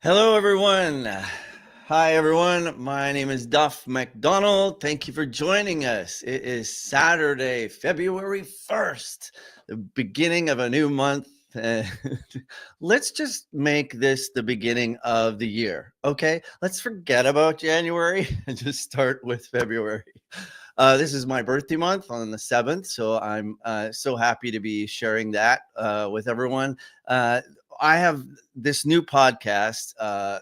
Hello, everyone. Hi, everyone. My name is Duff McDonald. Thank you for joining us. It is Saturday, February 1st, the beginning of a new month. Let's just make this the beginning of the year, okay? Let's forget about January and just start with February. This is my birthday month on the 7th, so I'm so happy to be sharing that with everyone. I have this new podcast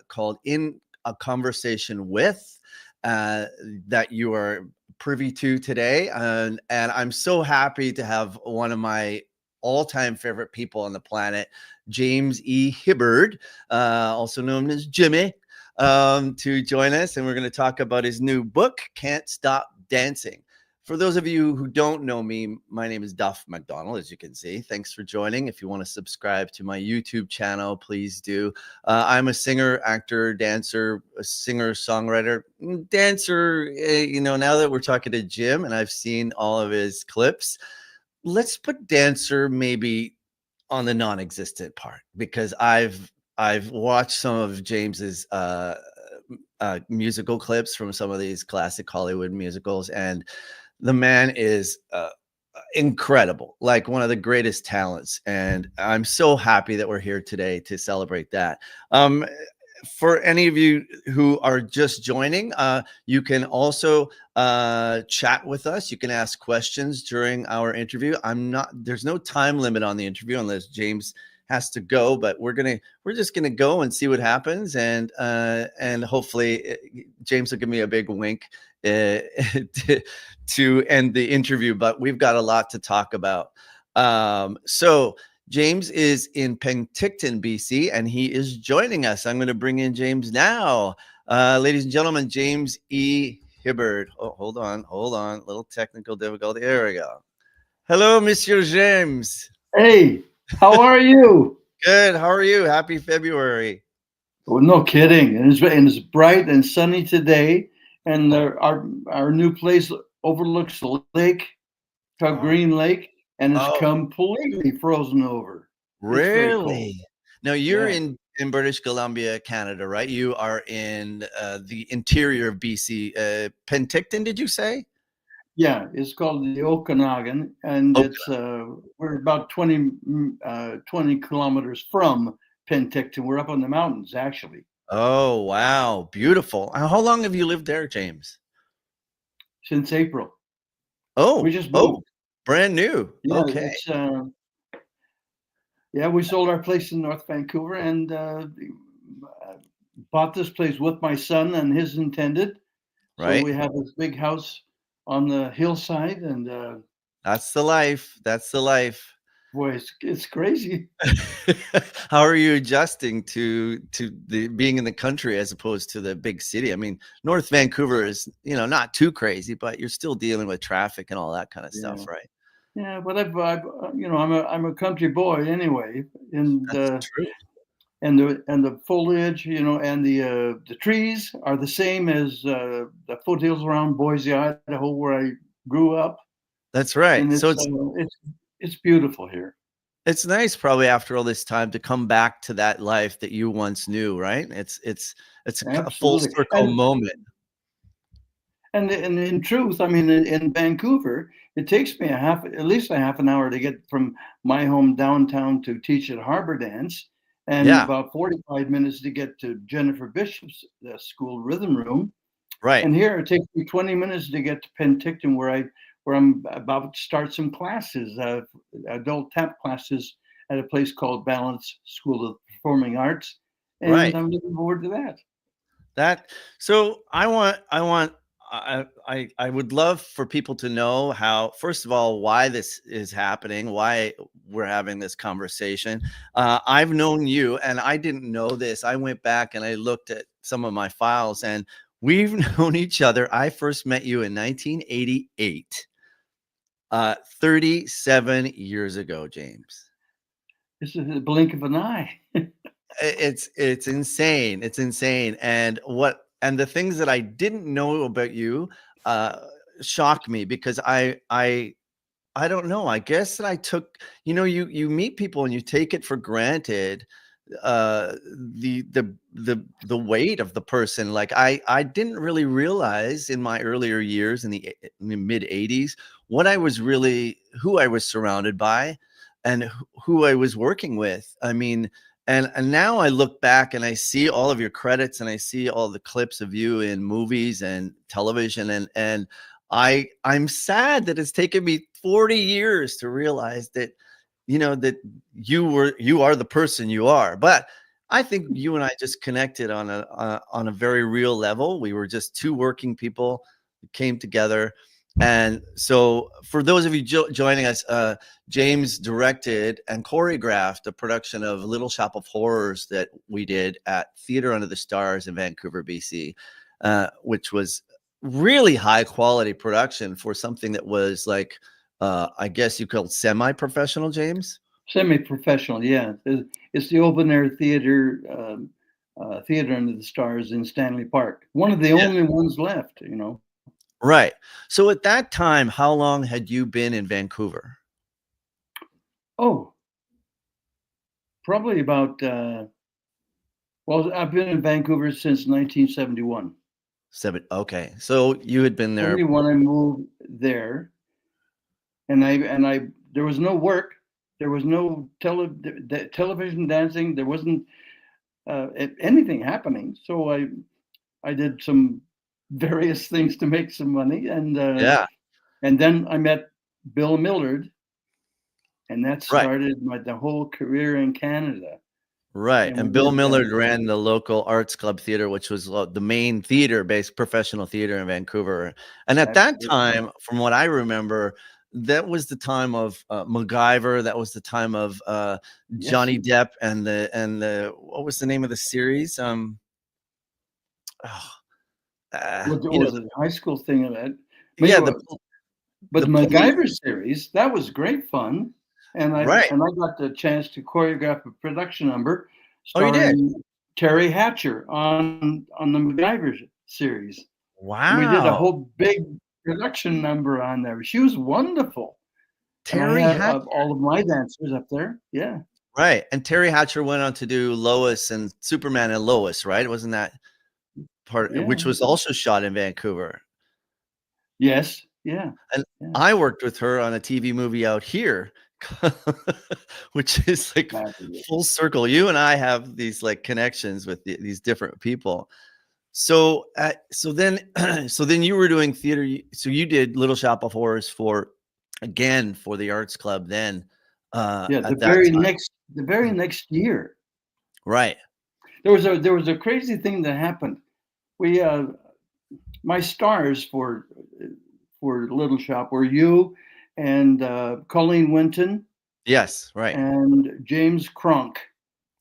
called In a Conversation With that you are privy to today. And I'm so happy to have one of my all-time favorite people on the planet, James E. Hibbard, also known as Jimmy, to join us. And we're going to talk about his new book, Can't Stop Dancing. For those of you who don't know me, my name is Duff McDonald, as you can see. Thanks for joining. If you want to subscribe to my YouTube channel, please do. I'm a singer, actor, dancer, a singer, songwriter, dancer. Now that we're talking to Jim and I've seen all of his clips, let's put dancer maybe on the non-existent part, because I've watched some of James's musical clips from some of these classic Hollywood musicals, and the man is incredible, like one of the greatest talents. And I'm so happy that we're here today to celebrate that. For any of you who are just joining, you can also chat with us. You can ask questions during our interview. There's no time limit on the interview unless James has to go, but we're just gonna go and see what happens, and hopefully James will give me a big wink to end the interview. But we've got a lot to talk about. So James is in Penticton, BC, and he is joining us. I'm going to bring in James now. Ladies and gentlemen, James E. Hibbard. Oh, hold on. Little technical difficulty. There we go. Hello, Monsieur James. Hey, how are you? Good. How are you? Happy February. Well, no kidding. And it's bright and sunny today. And our new place overlooks the lake, Green Lake, and it's Oh, completely frozen over. It's very cold. really? Now you're Yeah, in British Columbia, Canada, right? You are in the interior of BC. Penticton, did you say? yeah. It's called the Okanagan, and Okay. we're about 20 kilometers from Penticton. We're up on the mountains, actually, Oh, wow. Beautiful. How long have you lived there, James? since April. We Oh, just oh, moved. brand new. Yeah, Okay. it's yeah, we sold our place in North Vancouver and bought this place with my son and his intended. So Right. we have this big house on the hillside, and That's the life. That's the life. boy, it's crazy. How are you adjusting to the being in the country as opposed to the big city? I mean, North Vancouver is, not too crazy, but you're still dealing with traffic and all that kind of Yeah, stuff, right? yeah. But I'm a country boy anyway, and That's uh, true. and the foliage, and the trees are the same as the foothills around Boise, Idaho, where I grew up, That's and right. So it's it's beautiful here. it's nice probably after all this time to come back to that life that you once knew, right? It's a full Absolutely, circle moment. and in truth, I mean, in Vancouver, it takes me at least a half an hour to get from my home downtown to teach at Harbor Dance, and Yeah, about 45 minutes to get to Jennifer Bishop's school rhythm room. right. And here it takes me 20 minutes to get to Penticton, where I'm about to start some classes, adult tap classes at a place called Balance School of Performing Arts, and Right. I'm looking forward to that. That so I would love for people to know how, first of all, why this is happening, why we're having this conversation. I've known you, and I didn't know this. I went back and I looked at some of my files, and we've known each other. I first met you in 1988, 37 years ago, James. This is a blink of an eye. It's insane. It's insane. And the things that I didn't know about you uh shocked me, because I don't know. I guess that I took, you meet people and you take it for granted the weight of the person. Like I didn't really realize in my earlier years in the mid 80s what I was really, who I was surrounded by and who I was working with. I mean, and now I look back and I see all of your credits and I see all the clips of you in movies and television, and I'm sad that it's taken me 40 years to realize that, that you are the person you are. But I think you and I just connected on a very real level. We were just two working people who came together. And so for those of you joining us, James directed and choreographed a production of Little Shop of Horrors that we did at Theatre Under the Stars in Vancouver, BC, which was really high quality production for something that was like, I guess you called semi-professional, James? Semi-professional, yeah. It's the open air theater, Theatre Under the Stars in Stanley Park. One of the only ones left, Right. So at that time, how long had you been in Vancouver? Oh, probably about, well, I've been in Vancouver since 1971. Okay. So you had been there. When I moved there, and there was no work, there was no television dancing, there wasn't anything happening. So I did some various things to make some money, and then I met Bill Millard, and that started the whole career in Canada. Right. And Bill Millard ran the local arts club theater, which was the main theater-based professional theater in Vancouver. And at that time, from what I remember, that was the time of MacGyver. That was the time of Johnny Depp and the what was the name of the series? Well, the high school thing of that. But the MacGyver series, that was great fun. And I got the chance to choreograph a production number starring Terry Hatcher on the MacGyver series. Wow. And we did a whole big production number on there. She was wonderful. Terry Hatcher. All of my dancers up there. Yeah. Right. And Terry Hatcher went on to do Lois and Superman and Lois, right? Wasn't that part, which was also shot in Vancouver? Yes. Yeah. And I worked with her on a TV movie out here, which is like full circle. You and I have these like connections with these different people. So then you were doing theater. So you did Little Shop of Horrors for the arts club then. The very next year. Right. There was a crazy thing that happened. We my stars for Little Shop were you and Colleen Winton. Yes, right. And James Kronk.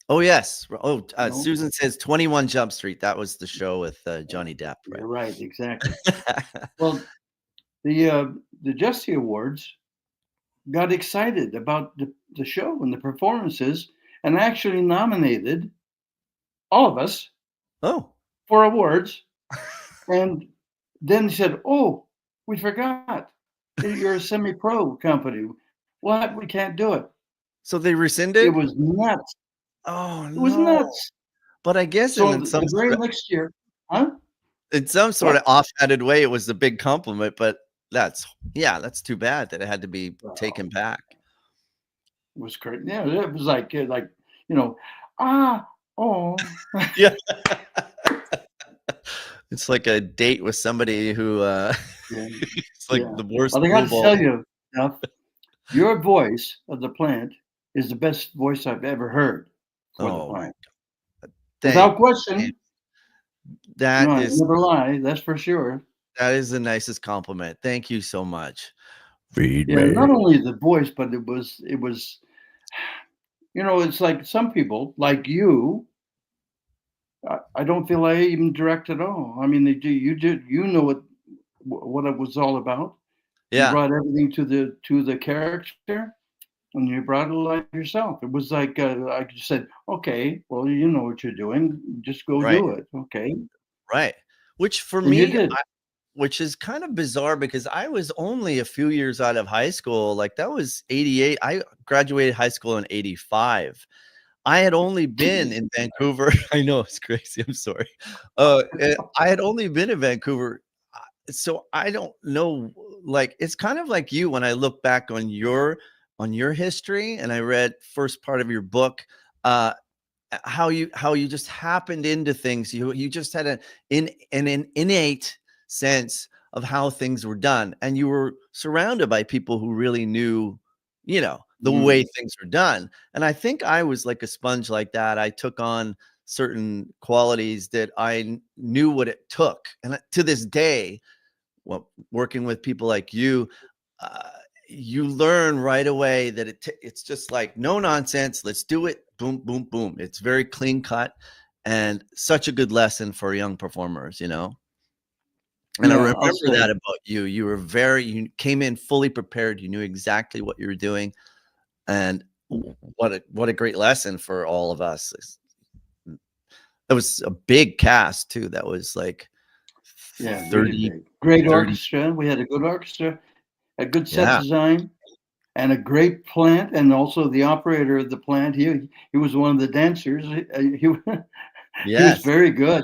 Oh, yes. Oh, Susan says 21 Jump Street. That was the show with Johnny Depp. Right? You're right, exactly. Well, the Gypsy Awards got excited about the show and the performances and actually nominated all of us for awards. And then said, "Oh, we forgot. You're a semi-pro company. What? We can't do it." So they rescinded? It was nuts. Oh, no. It was nuts. But I guess the very next year, in some sort of offhanded way, it was a big compliment, but that's too bad that it had to be taken back. It was great. Yeah, it was like Yeah. It's like a date with somebody who it's like the worst. Well, I got to tell you, your voice of the plant is the best voice I've ever heard for the plant. Without question. That is never lie, that's for sure. That is the nicest compliment. Thank you so much. Not only the voice, but it was it's like some people, like you, I don't feel I even direct at all. I mean, you know what it was all about. Yeah. You brought everything to the character, and you brought it like yourself. It was like I just said, okay, well, you know what you're doing, just go do it. Okay. Right. Which for me, which is kind of bizarre because I was only a few years out of high school. Like that was 88. I graduated high school in 85. I had only been in Vancouver. I know it's crazy. I'm sorry. I had only been in Vancouver, so I don't know. Like it's kind of like you when I look back on your history, and I read first part of your book. Uh, how you just happened into things. You just had an innate sense of how things were done, and you were surrounded by people who really knew, the way Mm. things were done. And I think I was like a sponge like that. I took on certain qualities that knew what it took, and to this day, well, working with people like you, uh, you learn right away that it's just like no nonsense. Let's do it. Boom, boom, boom. It's very clean cut, and such a good lesson for young performers. And I Yeah, I'll remember say that about you. You came in fully prepared. You knew exactly what you were doing, and what a great lesson for all of us. It was a big cast too. That was like yeah, really 30, big. Great 30. orchestra. We had a good orchestra, a good set Yeah. design, and a great plant. And also the operator of the plant. He was one of the dancers. He was Yes. very good.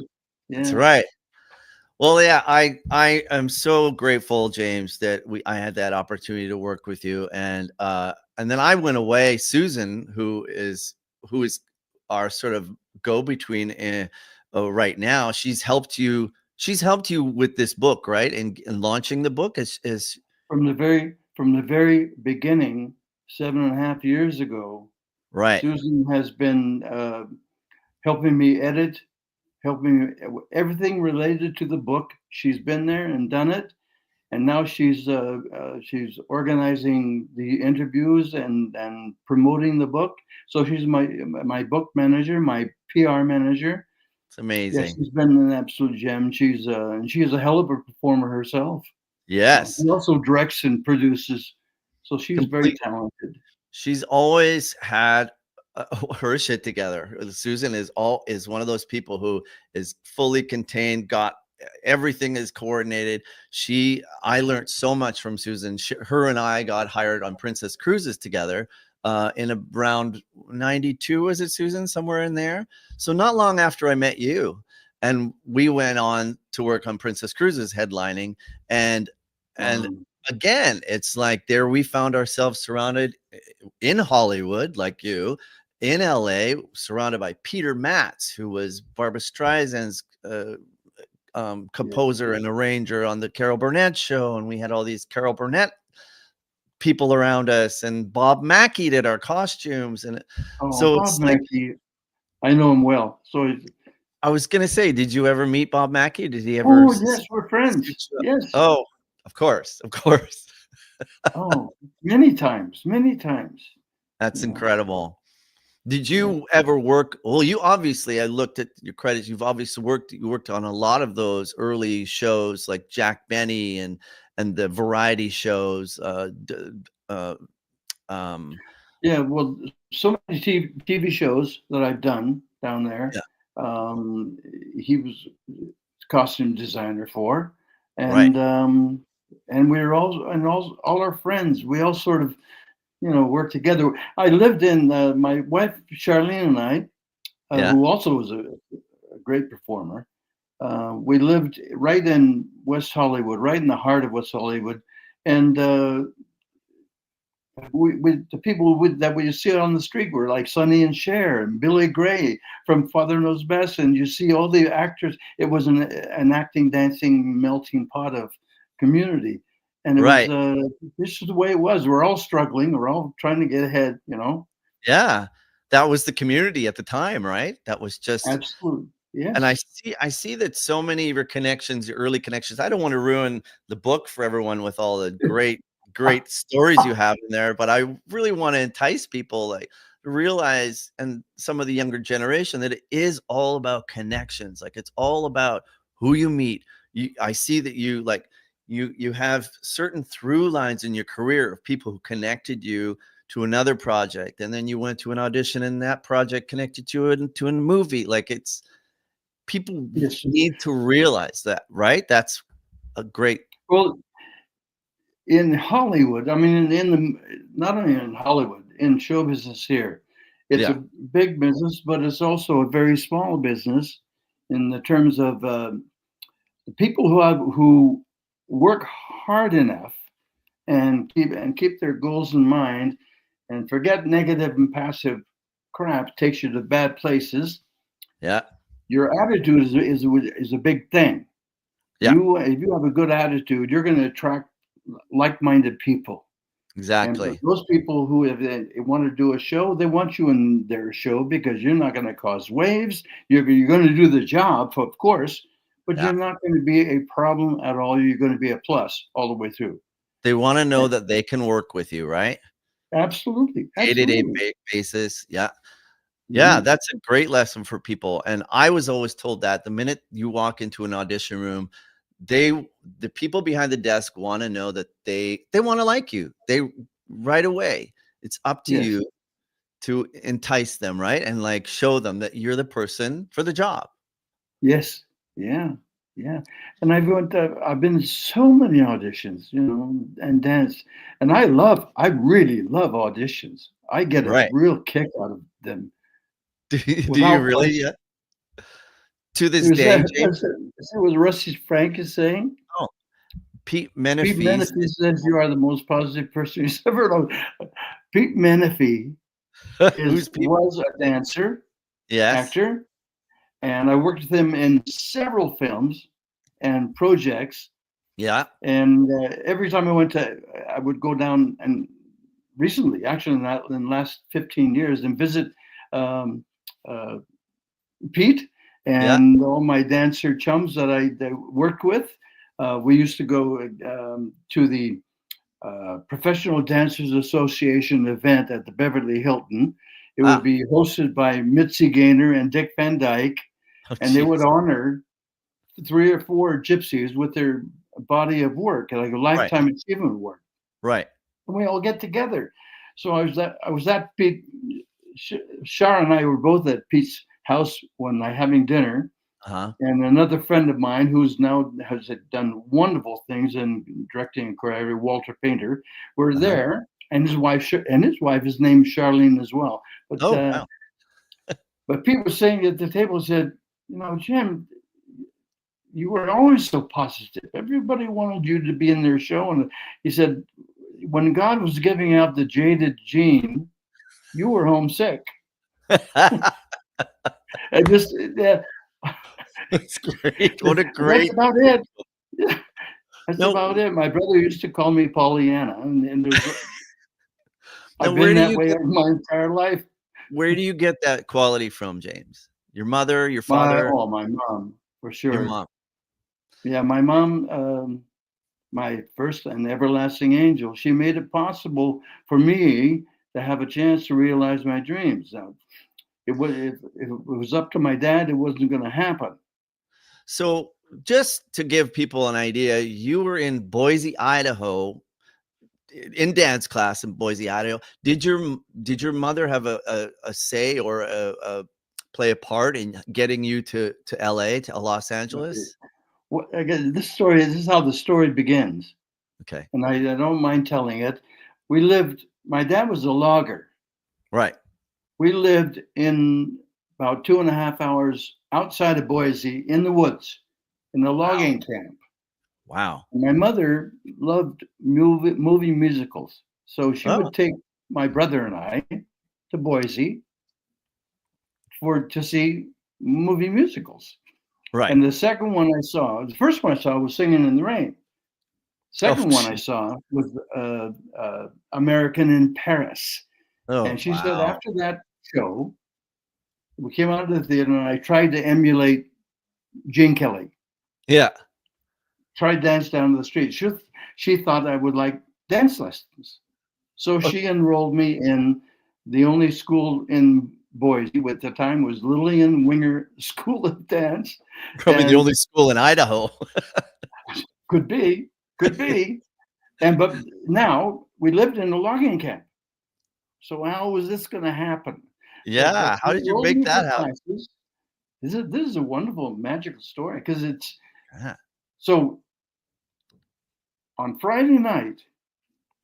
That's Yeah. right. Well, yeah, I am so grateful, James, that I had that opportunity to work with you, and then I went away. Susan, who is our sort of go between right now, She's helped you with this book, right? And launching the book is From the very beginning, 7.5 years ago, right. Susan has been helping me edit, helping me everything related to the book. She's been there and done it, and now she's organizing the interviews and promoting the book. So she's my book manager, my PR manager. It's Yes, amazing. she's been an absolute gem. And she is a hell of a performer herself. Yes, And also directs and produces. So she's very complete. talented. She's always had her shit together. Susan is one of those people who is fully contained, got everything is coordinated. I learned so much from Susan. Her and I got hired on Princess Cruises together in around 92, was it, Susan? Somewhere in there. So not long after I met you. And we went on to work on Princess Cruises headlining. And Um, again, it's like there we found ourselves surrounded in Hollywood, like you, in LA, surrounded by Peter Matz, who was Barbra Streisand's yeah. composer and arranger on the Carol Burnett show. And we had all these Carol Burnett people around us, and Bob Mackie did our costumes. And Oh, so Bob it's like, Mackey, I know him well. I was going to say, did you ever meet Bob Mackie? Did he ever Oh, yes, we're friends. stitch you up? Yes. Oh, of course. Of course. Oh, many times, many times. That's You know, incredible. Did yeah. you ever work? Well, you obviously, I looked at your credits. You worked on a lot of those early shows like Jack Benny and the variety shows. Uh, um, Yeah, well, so many TV shows that I've done down there. yeah, Um, he was costume designer for, right. and we were all our friends. We all sort of worked together. I lived in my wife Charlene and I, Yeah, who also was a great performer. We lived right in West Hollywood, right in the heart of West Hollywood, and the people that we see on the street were like Sonny and Cher and Billy Gray from Father Knows Best, and you see all the actors. It was an acting, dancing, melting pot of community, and it was right. this is the way it was. We're all struggling. We're all trying to get ahead. Yeah, that was the community at the time, right? That was just. Absolutely, And yes. I see that so many of your connections, your early connections. I don't want to ruin the book for everyone with all the great stories you have in there, but I really want to entice people, like, to realize, and some of the younger generation, that it is all about connections. Like, it's all about who you meet. I see that you have certain through lines in your career of people who connected you to another project, and then you went to an audition, and that project connected you to a movie. Like, it's people Yes. need to realize that, right? That's a great. Well, in Hollywood, I mean, in the not only in Hollywood, in show business here, It's Yeah. a big business, but it's also a very small business in the terms of the people who work hard enough and keep their goals in mind and forget negative and passive crap takes you to bad places. Yeah. Your attitude is a big thing. Yeah. If you have a good attitude, you're going to attract like-minded people. And Exactly. those people who if they want to do a show, they want you in their show because you're not going to cause waves. You're going to do the job, of course, but Yeah. you're not going to be a problem at all. You're going to be a plus all the way through. They want to know And that they can work with you, right? absolutely, Day-to-day absolutely. basis. Yeah. Yeah, Mhm. that's a great lesson for people. And I was always told that the minute you walk into an audition room, they the people behind the desk want to know that they want to like you. They right away. It's up to Yes, you to entice them, right? And like show them that you're the person for the job. yes, yeah, yeah. And I've been to so many auditions, and dance, and I really love auditions. I get a Right. real kick out of them Do you without really? question. Yeah. To It this was day, that James? was Rusty Frank is saying. Oh, Pete Pete Menefee. Menefee says you are the most positive person he's ever known. Pete Menefee Who's Pete? was a dancer, Yes. actor, and I worked with him in several films and projects. Yeah. And every time I would go down and recently, actually, in the last 15 years, and visit um, uh, Pete Yeah. and all my dancer chums that I worked with. We used to go to the Professional Dancers Association event at the Beverly Hilton. It would Ah. be hosted by Mitzi Gaynor and Dick Van Dyke, Oh, and they would jeez. honor 3 or 4 gypsies with their body of work, like a Right. lifetime achievement award. Right. And we all get together. So I was at Pete. Shara and I were both at Pete's house one night having dinner, Uh-huh. and another friend of mine who's now has done wonderful things in directing and choreography, Walter Painter, were Uh-huh. there, and his wife is named Charlene as well. Oh, wow. But Pete was saying at the table, said, Jim, you were always so positive. Everybody wanted you to be in their show, and he said, when God was giving out the jaded gene, you were homesick. I just yeah, That's great. What a that's great about it. That's about now it. My brother used to call me Pollyanna, and now I've been that way my entire life. where do you get that quality from, James? Your mother, your My father, my mom for your sure. mom? Yeah, my mom, my first and everlasting angel. She made it possible for me to have a chance to realize my dreams. Now, if it was up to my dad, it wasn't going to happen. So, just to give people an idea, you were in Boise, Idaho, in dance class in Boise, Idaho. Did your mother have a say or play a part in getting you to LA, to Los Angeles? Again, this is how the story begins, Okay. and I don't mind telling it. My dad was a logger. Right. We lived in about 2.5 hours outside of Boise in the woods in a Wow. logging camp. Wow. My mother loved movie musicals, so she Oh, would take my brother and I to Boise to see movie musicals. right. And the first one I saw was Singing in the Rain. Oh, Second one I gee. saw was American in Paris. And Oh, she said wow. after that show, we came out of the theater and I tried to emulate Gene Kelly. Yeah. Tried dance down the street. She thought I would like dance lessons. So Oh, she enrolled me in the only school in Boise at the time was Lillian Winger School of Dance. probably the And only school in Idaho. could be, could be. But now we lived in a logging camp. So how was this going to happen? But Yeah. she How did you enrolled make me for that happen? classes. This is a wonderful, magical story because it's Yeah. so on Friday night,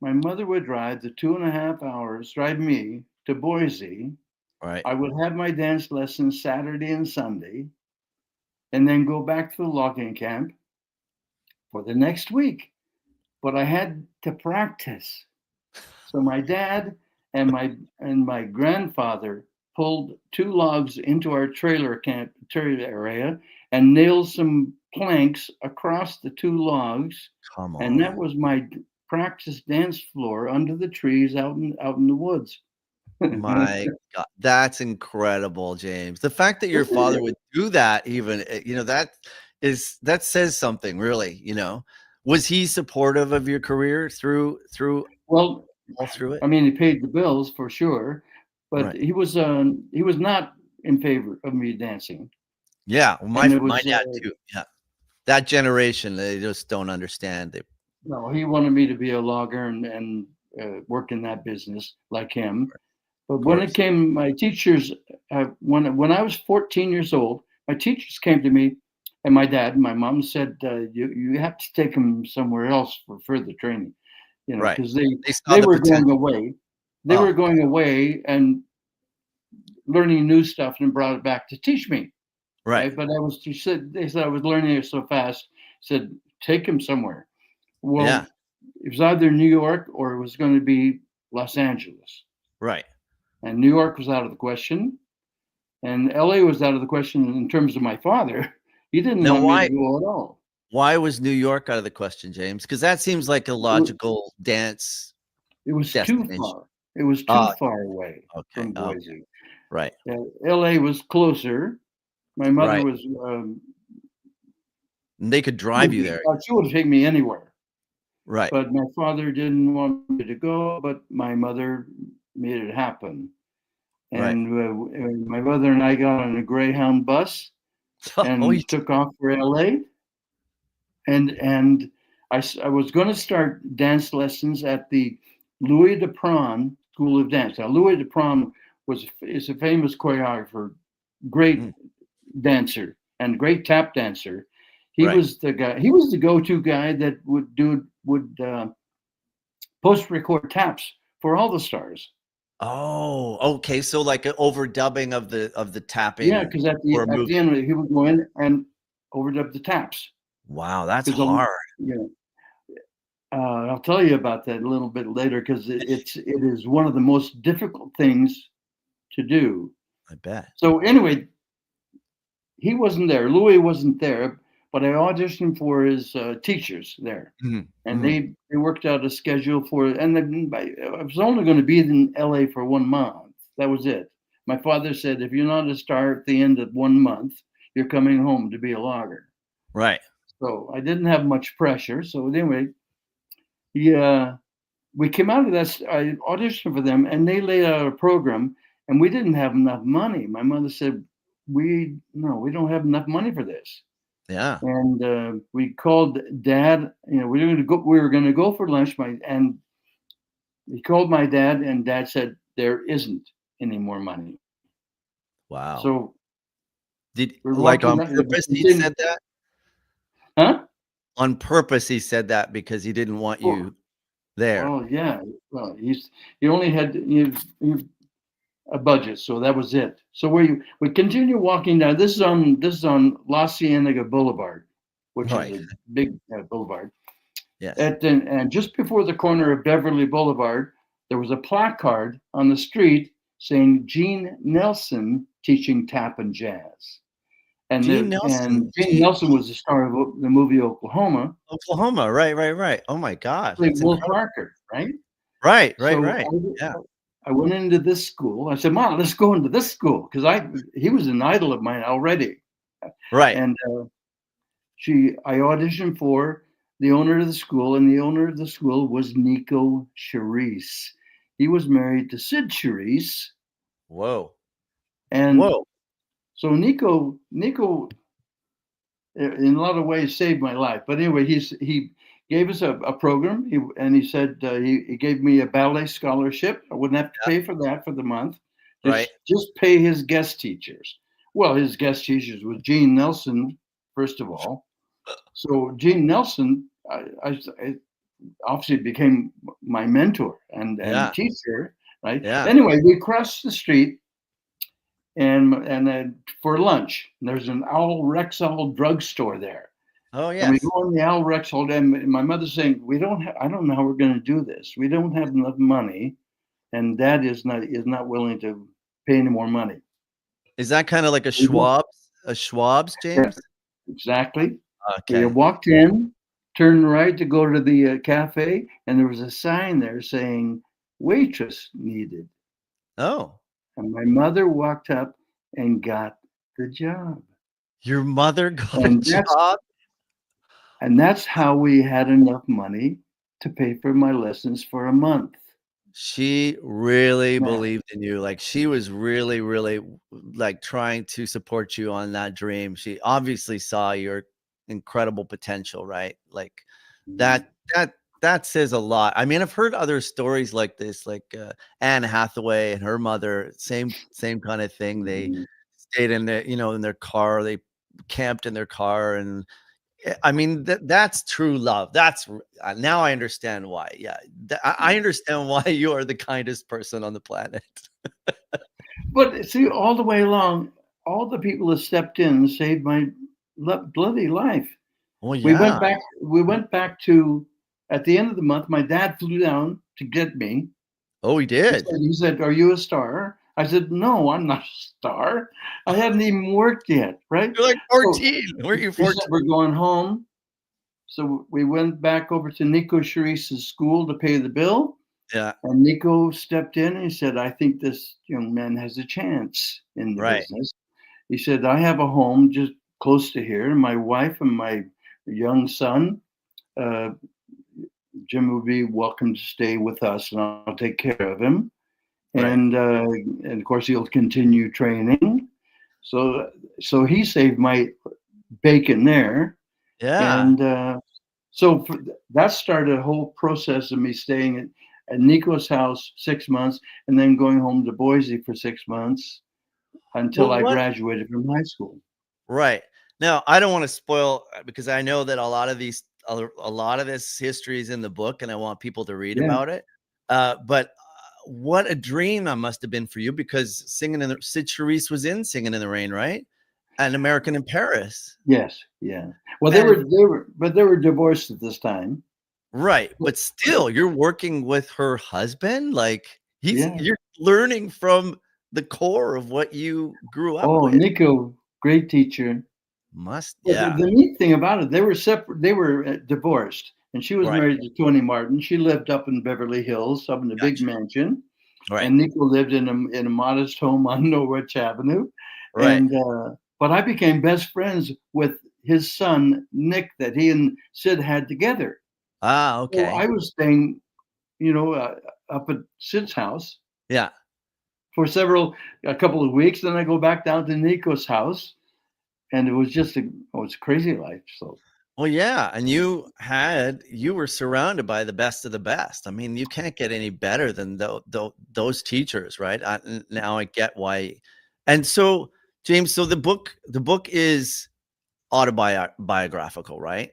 my mother would drive the 2.5 hours, drive me to Boise, Right. I would have my dance lessons Saturday and Sunday, and then go back to the logging camp for the next week. But I had to practice. So my dad and my grandfather pulled 2 logs into our trailer area and nailed some planks across the 2 logs, Come and that on. was my practice dance floor under the trees out in the woods. My God, that's incredible, James. The fact that your father would do that even, that says something really. Was he supportive of your career through Well, all through it? I mean, he paid the bills for sure, but Right. he was not in favor of me dancing, Yeah, well, and it my was dad too, yeah. That generation, they just don't understand it. no, he wanted me to be a logger and work in that business like him. But Of when it course. came, my teachers, when I was 14 years old, my teachers came to me, and my dad and my mom said, "You have to take him somewhere else for further training," Right. because They saw they the were going potential. away. They were Oh, going away and learning new stuff and brought it back to teach me. right. Right, but they said I was learning it so fast. Said take him somewhere. Yeah, Well, it was either New York or it was going to be Los Angeles. right. And New York was out of the question, and LA was out of the question in terms of my father. He didn't Now want me to go at all. why was New York out of the question, James? Because that seems like a It logical dance it was too destination. far. It was too Oh, far away okay, from okay. Boise. Right, LA was closer. My mother right. was. And they could drive you there. She would take me anywhere, Right, but my father didn't want me to go. But my mother made it happen. right. And my mother and I got on a Greyhound bus Oh, you and took off for LA. And I was going to start dance lessons at the Louis Dupron School of Dance. Now, Louis Dupron is a famous choreographer, great mm, dancer, and great tap dancer. He right. was the guy. He was the go-to guy that would post record taps for all the stars. Oh, okay, so like an overdubbing of the Yeah, tapping because at or the movement. end he would go in and overdub the taps. Wow, that's Because hard. you know, I'll tell you about that a little bit later because it is one of the most difficult things to do. I bet. So anyway, he wasn't there. Louis wasn't there, but I auditioned for his teachers there, Mhm, and mhm. they worked out a schedule for. And then I was only going to be in LA for 1 month. That was it. My father said, if you're not a star at the end of 1 month, you're coming home to be a logger. Right. So I didn't have much pressure. So anyway, yeah, we came out of that. I auditioned for them, and they laid out a program, and we didn't have enough money. My mother said, we don't have enough money for this." Yeah. And we called Dad. We were going to go for lunch. And he called my dad, and Dad said there isn't any more money. Wow. So Did we're like, walking on down. purpose he said that? Huh? On purpose he said that because he didn't want Well, you there. well, yeah. Well, he only had a budget, so that was it. So we continue walking down. This is on La Cienega Boulevard, which is Right. a big boulevard. Yes. And just before the corner of Beverly Boulevard, there was a placard on the street saying Gene Nelson teaching tap and jazz. Gene Nelson, And Gene Nelson was the star of the movie Oklahoma, Oklahoma. Right, right, right. Oh my gosh, like that's Will incredible. Parker, right? Right, right, So right. Yeah. I went into this school. I said, "Mom, let's go into this school," because he was an idol of mine already. Right. And I auditioned for the owner of the school, and the owner of the school was Nico Charisse. He was married to Sid Charisse, Whoa. and Whoa. so Nico, in a lot of ways, saved my life. But anyway, he gave us a program, and he said he gave me a ballet scholarship. I wouldn't have to Yeah. pay for that for the month. Right. Just pay his guest teachers. Well, his guest teachers was Gene Nelson, first of all. So Gene Nelson, I obviously became my mentor and Yeah. teacher, right? Yeah. Anyway, we crossed the street, and then for lunch. There's an Al Rexall drugstore there. Oh, And we yes. go in the Al Rexall, and my mother's saying, I don't know how we're going to do this. We don't have enough money, and Dad is not willing to pay any more money. Is that kind of like a We walk- Schwab's, Yeah, James? exactly. We Okay. walked in, turned right to go to the cafe, and there was a sign there saying waitress needed. Oh, And my mother walked up and got the job. your mother got a And that's job? and that's how we had enough money to pay for my lessons for a month. She really Yeah. believed in you. Like, she was really, really, like, trying to support you on that dream. She obviously saw your incredible potential, right? Like, Mm, that says a lot. I mean, I've heard other stories like this, like, Anne Hathaway and her mother, same kind of thing. They mm. stayed in in their car. They camped in their car, and I mean, that's true love. Now I understand why. Yeah, I understand why you are the kindest person on the planet. But see, all the way along, all the people that stepped in saved my bloody life. Oh, We went yeah. back. We went back to at the end of the month. My dad flew down to get me. Oh, he did? He said, "Are you a star?" I said, "No, I'm not a star. I hadn't even worked yet." Right. You're like So 14. Weren't you he said, 14? "We're going home." So we went back over to Nico Cherise's school to pay the bill. Yeah, And Nico stepped in and he said, I think this young man has a chance in the right. business. He said, I have a home just close to here. My wife and my young son, uh, Jim will be welcome to stay with us and I'll take care of him. Right. And of course, he'll continue training. So he saved my bacon there. Yeah. And so that started a whole process of me staying at Nico's house 6 months and then going home to Boise for 6 months until Well, I what graduated from high school. Right. Now, I don't wanna spoil because I know that a lot of this history is in the book, and I want people to read Yeah. about it. But what a dream that must have been for you because Sid Charisse was in Singing in the Rain, right? And American in Paris. Yes. Yeah. Well, Man, they were divorced at this time. right, but still, you're working with her husband? Like, Yeah. you're learning from the core of what you grew up Oh, with. Nico, great teacher. But Yeah, the neat thing about it, they were separate. They were divorced, and she was right, married to Tony Martin. She lived up in Beverly Hills, up in a big gotcha. mansion, Right, and Nico lived in a modest home on Norwich Avenue. right. And but I became best friends with his son Nick that he and Sid had together. Ah, So okay. I was staying, you know, up at Sid's house Yeah. for a couple of weeks. Then I go back down to Nico's house, and it was just it's crazy life. So Well, yeah, and you were surrounded by the best of the best. I mean, you can't get any better than those teachers, right? Now I get why. And so, James, so the book is autobiographical, right?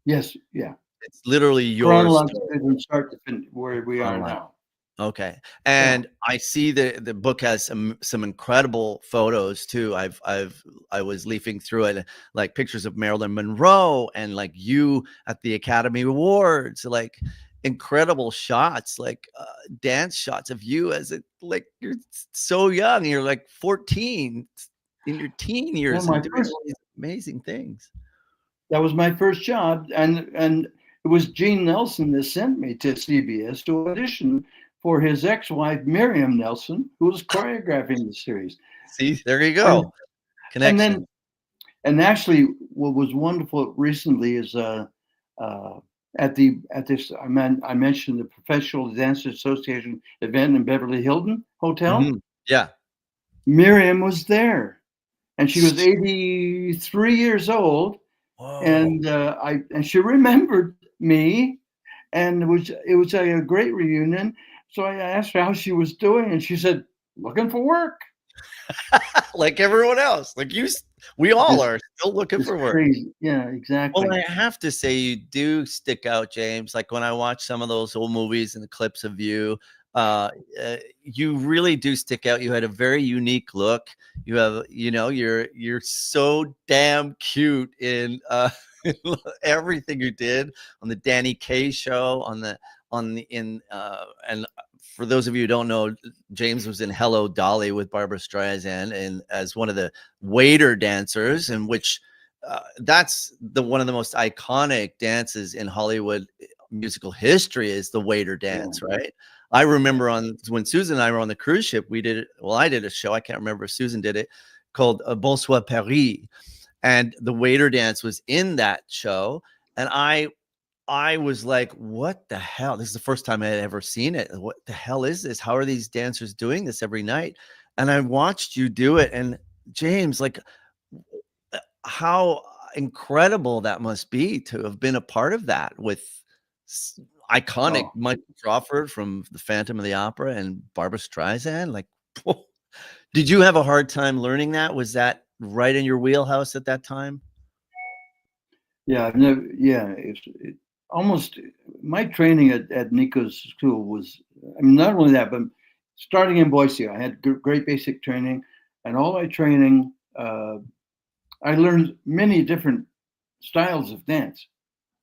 yes, yeah, It's literally your chronologically story. from start to finish, where we are now. Okay. Yeah, And I see the book has some incredible photos too. I was leafing through it, like pictures of Marilyn Monroe and like you at the Academy Awards, like incredible shots, like dance shots of you as like you're so young. You're like 14 in your teen yeah. years and My doing first all these amazing things. That was my first job, and it was Gene Nelson that sent me to CBS to audition for his ex-wife Miriam Nelson, who was choreographing the series. See, there you And go. and Connection. then and actually, what was wonderful recently is uh, at this I mentioned the Professional Dancers Association event in Beverly Hilton Hotel. Mhm. Yeah. Miriam was there, and she was 83 years old, Whoa. and she remembered me, and it was a great reunion. So I asked her how she was doing, and she said, "Looking for work." Like everyone else. We all This are still looking this for work. crazy, yeah, Well, exactly. I have to say you do stick out, James. Like when I watch some of those old movies and the clips of you, uh, you really do stick out. You had a very unique look. You have, you're so damn cute in in everything you did on the Danny Kaye show, and for those of you who don't know, James was in Hello Dolly with Barbara Streisand and as one of the waiter dancers, in which that's one of the most iconic dances in Hollywood musical history is the waiter dance, right? I remember when Susan and I were on the cruise ship, we did it. Well, I did a show. I can't remember if Susan did it, called Bonsoir Paris, and the waiter dance was in that show. And I was like, what the hell? This is the first time I had ever seen it. What the hell is this? How are these dancers doing this every night? And I watched you do it. And James, like, how incredible that must be to have been a part of that with iconic Michael Crawford from the Phantom of the Opera and Barbara Streisand. Like, did you have a hard time learning that? Was that right in your wheelhouse at that time? Yeah, I've never. Yeah, almost my training at Nico's school was. I mean, not only that, but starting in Boise, I had great basic training, and all my training, I learned many different styles of dance.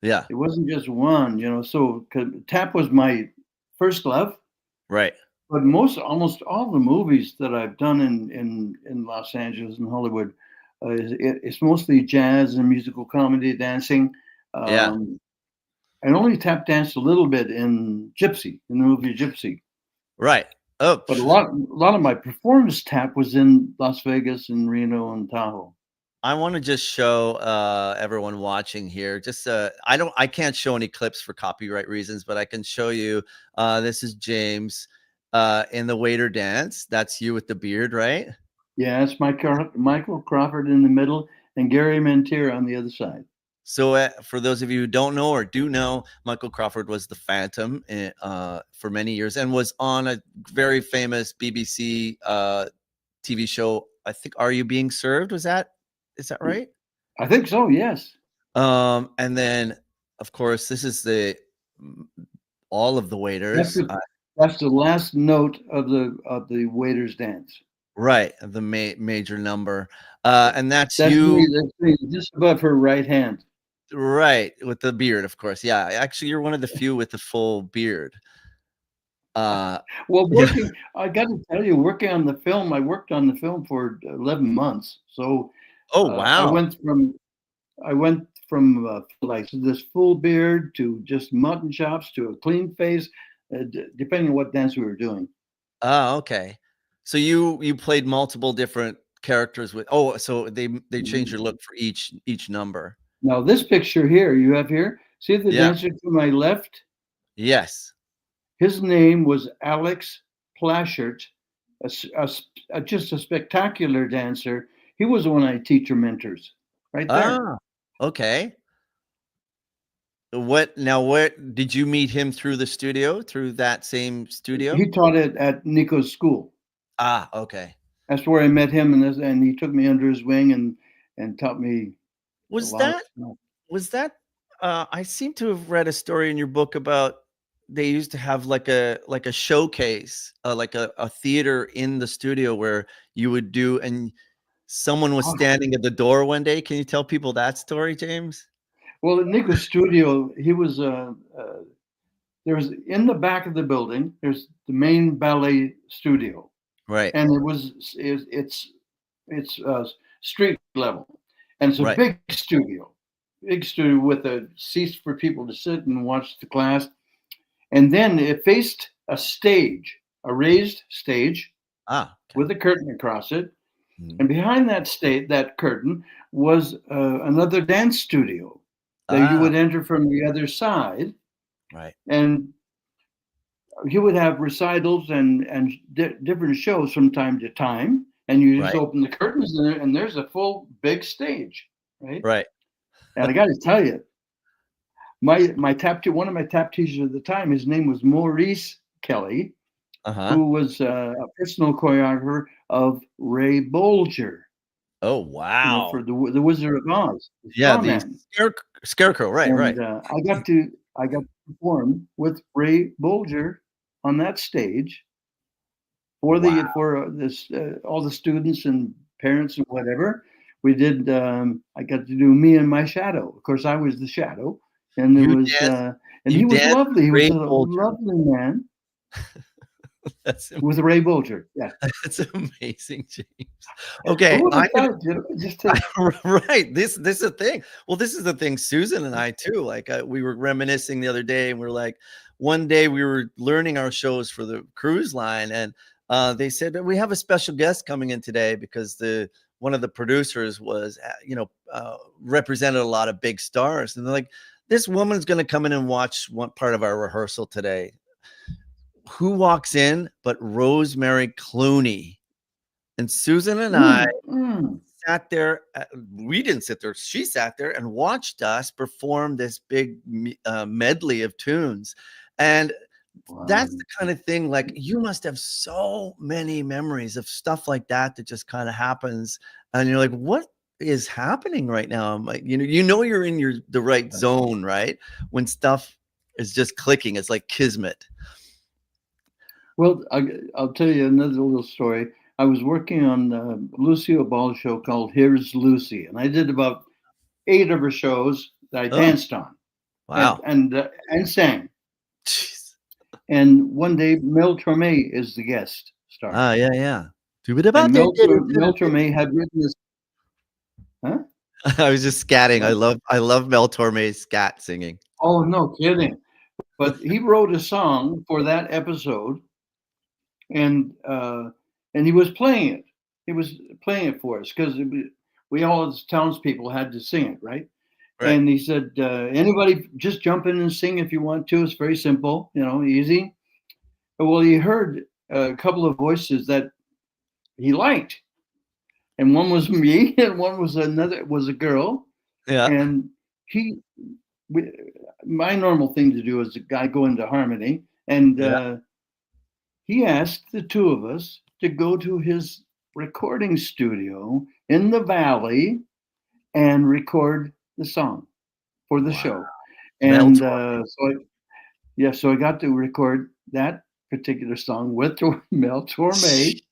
Yeah, it wasn't just one, So tap was my first love, right. But almost all the movies that I've done in Los Angeles and Hollywood, it's mostly jazz and musical comedy dancing. Yeah. I only tap danced a little bit in Gypsy, in the movie Gypsy. Right. Oh, but a lot of my performance tap was in Las Vegas and Reno and Tahoe. I want to just show everyone watching here. Just I can't show any clips for copyright reasons, but I can show you. This is James in the waiter dance. That's you with the beard, right? Yeah, it's Michael Crawford in the middle and Gary Mentir on the other side. So for those of you who don't know or do know, Michael Crawford was the Phantom for many years and was on a very famous BBC TV show. I think Are You Being Served? Is that right? I think so, yes. And then, of course, this is all of the waiters. That's the last note of the waiter's dance. Right, the major number. And that's you. Me, just above her right hand. Right, with the beard, of course. Yeah, actually, you're one of the few with the full beard. Well, I got to tell you, working on the film, I worked on the film for 11 months. So, wow, I went from like this full beard to just mutton chops to a clean face, depending on what dance we were doing. Oh, okay. So you played multiple different characters with. Oh, so they changed your look for each number. Now this picture here you have here. See the dancer to my left? Yes. His name was Alex Plashert, just a spectacular dancer. He was one of my teacher mentors, right there. Ah, okay. What did you meet him through the studio, through that same studio? He taught it at Nico's school. Ah, okay. That's where I met him, and he took me under his wing and taught me. Was that? I seem to have read a story in your book about they used to have like a showcase, like a theater in the studio where you would do, and someone was standing at the door one day. Can you tell people that story, James? Well, at Nico's studio, he was there was in the back of the building. There's the main ballet studio, right? And it's street level, and it's a big studio with a seats for people to sit and watch the class. And then it faced a stage, a raised stage, with a curtain across it. And behind that curtain was another dance studio that you would enter from the other side. Right. And you would have recitals and different shows from time to time. And you just open the curtains and there's a full big stage. Right. Right. And I got to tell you, one of my tap teachers at the time, his name was Maurice Kelly, who was a personal choreographer of Ray Bolger. Oh wow! For the Wizard of Oz. Yeah, the Scarecrow. Right, and, right. I got to perform with Ray Bolger on that stage for this all the students and parents and whatever. We did. I got to do Me and My Shadow. Of course, I was the shadow, and You he was danced with lovely. He was Ray a Bolger. lovely man That's with Ray Bolger. Yeah. that's amazing, James. Okay, Who would I'm have gonna thought? Just to, right. This is the thing. Well, this is the thing. Susan and I too. Like we were reminiscing the other day, and we are like, one day we were learning our shows for the cruise line, and they said that we have a special guest coming in today because the one of the producers was, represented a lot of big stars, and they're like, this woman's going to come in and watch one part of our rehearsal today. Who walks in but Rosemary Clooney? And Susan and I sat there. We didn't sit there. She sat there and watched us perform this big medley of tunes. And that's the kind of thing, like, you must have so many memories of stuff like that that just kind of happens. And you're like, what is happening right now? I'm like, you're in the right zone, right? When stuff is just clicking. It's like kismet. Well, I'll tell you another little story. I was working on Lucille Ball's show called Here's Lucy, and I did about 8 of her shows that I danced on. Wow. And sang. Jeez. And one day, Mel Torme is the guest star. Yeah. And Mel Torme had written this. Huh? I was just scatting. I love Mel Torme's scat singing. Oh, no kidding. But he wrote a song for that episode, and he was playing it. He was playing it for us because we all as townspeople had to sing it, right? And he said, anybody just jump in and sing if you want to. It's very simple, easy. Well, he heard a couple of voices that he liked. And one was me and one was a girl. Yeah. And my normal thing to do is I go into harmony. And he asked the two of us to go to his recording studio in the valley and record the song for the show. And so I got to record that particular song with Mel Torme.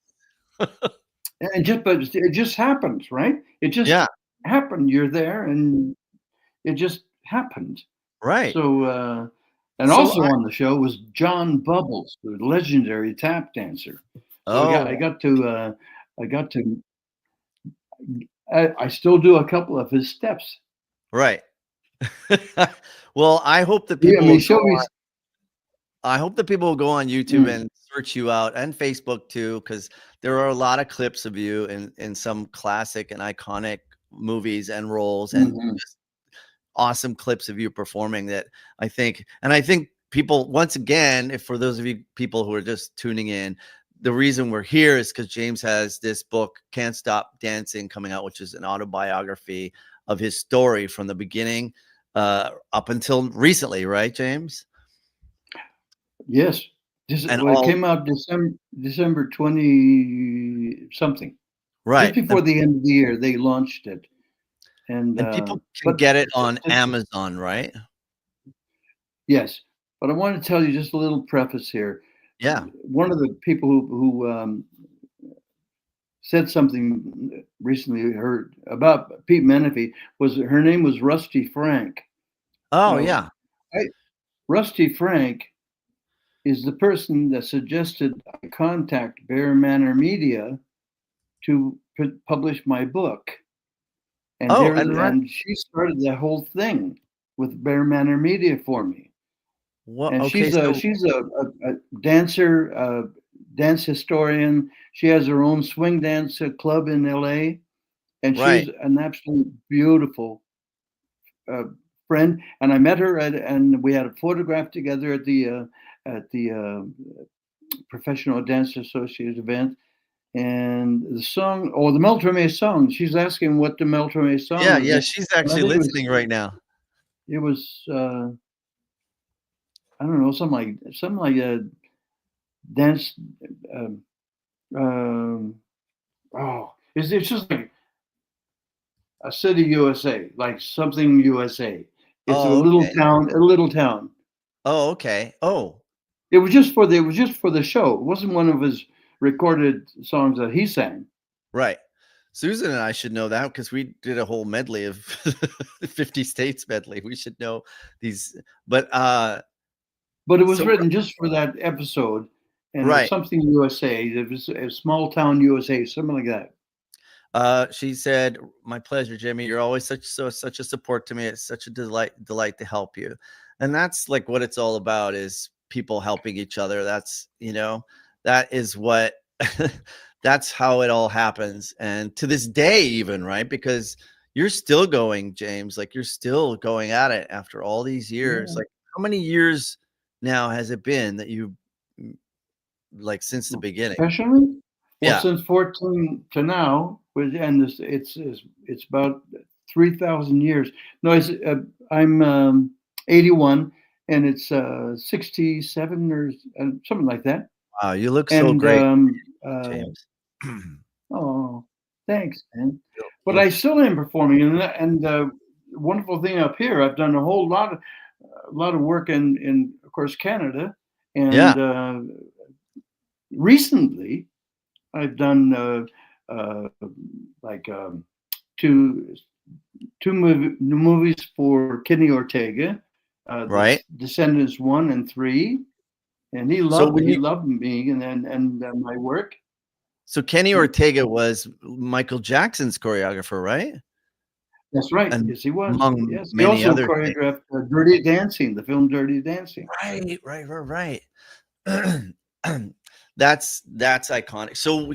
But it just happens, right? It just happened. You're there and it just happened. Right. So also on the show was John Bubbles, the legendary tap dancer. So I still do a couple of his steps. Right. Well, I hope that people will go on YouTube and search you out, and Facebook too, because there are a lot of clips of you in some classic and iconic movies and roles, and just awesome clips of you performing that I think people, once again, if for those of you people who are just tuning in, the reason we're here is because James has this book, Can't Stop Dancing, coming out, which is an autobiography of his story from the beginning up until recently, right, James? Yes. It came out December 20 something. Right. Just before the end of the year, they launched it. And people can get it on Amazon, right? Yes. But I want to tell you just a little preface here. Yeah. One of the people who said something recently heard about Pete Menefee her name was Rusty Frank. Oh, yeah. Rusty Frank is the person that suggested I contact Bear Manor Media to publish my book. And she started the whole thing with Bear Manor Media for me. And she's a dancer, dance historian. She has her own swing dance club in LA, and she's an absolute beautiful friend. And I met her and we had a photograph together at the Professional Dance Associates event. And the song, the Mel Torme song, she's asking what the Mel Torme song is. Yeah, she's actually listening right now. It was I don't know, something like a dance. It's just like a city USA, like something USA. It's a little town. Oh, okay. Oh, It was just for the show. It wasn't one of his recorded songs that he sang. Right. Susan and I should know that because we did a whole medley of 50 states medley. We should know these, but But it was so written just for that episode, and it was right. something USA. It was a small town USA, something like that. She said, "My pleasure, Jimmy. You're always such a support to me. It's such a delight to help you." And that's like what it's all about, is people helping each other. That's, that is what that's how it all happens. And to this day, even, right? Because you're still going, James, like you're still going at it after all these years. Yeah. Like, how many years now has it been that you, like, since the beginning? Professionally? Well, Yeah. since 14 to now, and it's about 3,000 years. No, I'm 81, and it's 67 or something like that. Wow, you look so And great, uh, James. oh, thanks, man. You But look I still am performing, and the wonderful thing up here, I've done a lot of work in of course Canada, yeah, and recently I've done like two movies for Kenny Ortega, the right? Descendants 1 and 3, and he So loved when you me and my work. so Kenny Hmm? Ortega was Michael Jackson's choreographer, right? That's right. And Yes, he was. among Yes, he many also other things. choreographed Dirty Dancing, the film Dirty Dancing. Right. That's iconic. So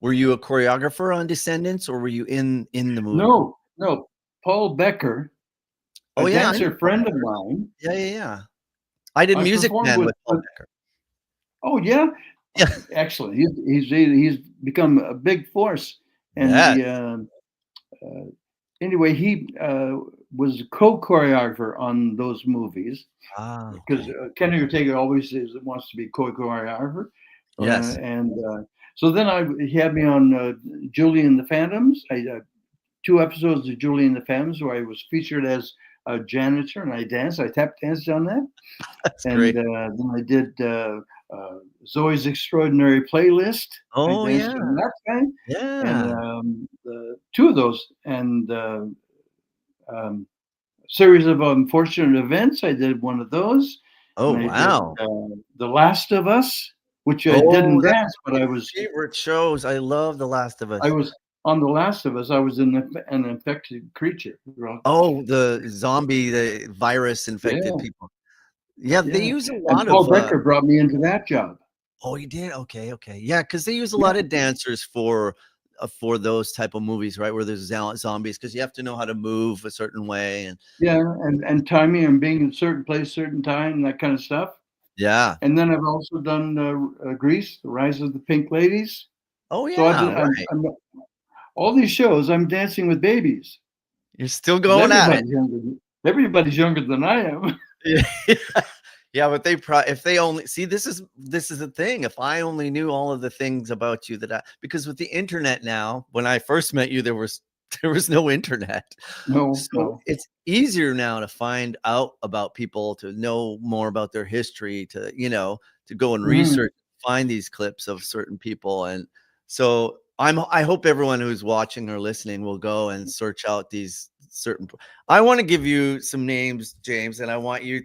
were you a choreographer on Descendants, or were you in the movie? No. Paul Becker, Oh, a yeah, I know dancer Paul friend of Becker. mine. Yeah. I did I Music performed Man with. with Paul Becker. Oh yeah, Yeah. excellent. He's become a big force, and Yes. anyway, he was co-choreographer on those movies because Okay. Kenny Ortega always wants to be co-choreographer, Yes. and so then he had me on Julie and the Phantoms. I 2 episodes of Julie and the Phantoms where I was featured as a janitor, and I danced. I tap danced on that, That's and great. then I did Zoe's Extraordinary Playlist. I Oh, danced yeah. on that thing, and Yeah. the two of those, and um, series of unfortunate events. I did one of those, Oh, and I did wow. The Last of Us, which I Oh, didn't that's dance, but one of my favorite shows. I love The Last of I Us. was on The Last of Us. I was an infected creature. Oh, the virus infected Yeah, people. Yeah, they yeah. use a And lot Paul of Becker brought me into that job. oh, you did? Okay. Yeah, because they use a Yeah, lot of dancers for those type of movies, right? Where there's zombies, because you have to know how to move a certain way, and yeah, and timing and being in a certain place, certain time, and that kind of stuff. yeah. And then I've also done Grease, The Rise of the Pink Ladies. Oh, So yeah, right. all these shows. I'm dancing with babies You're still because going at it. Everybody's younger than I am. Yeah. Yeah, but if they only see, this is the thing. If I only knew all of the things about you because with the internet now, when I first met you, there was no internet. So No. it's easier now to find out about people, to know more about their history, to go and Mhm. research, find these clips of certain people. And so I hope everyone who's watching or listening will go and search out these I want to give you some names, James, and I want you,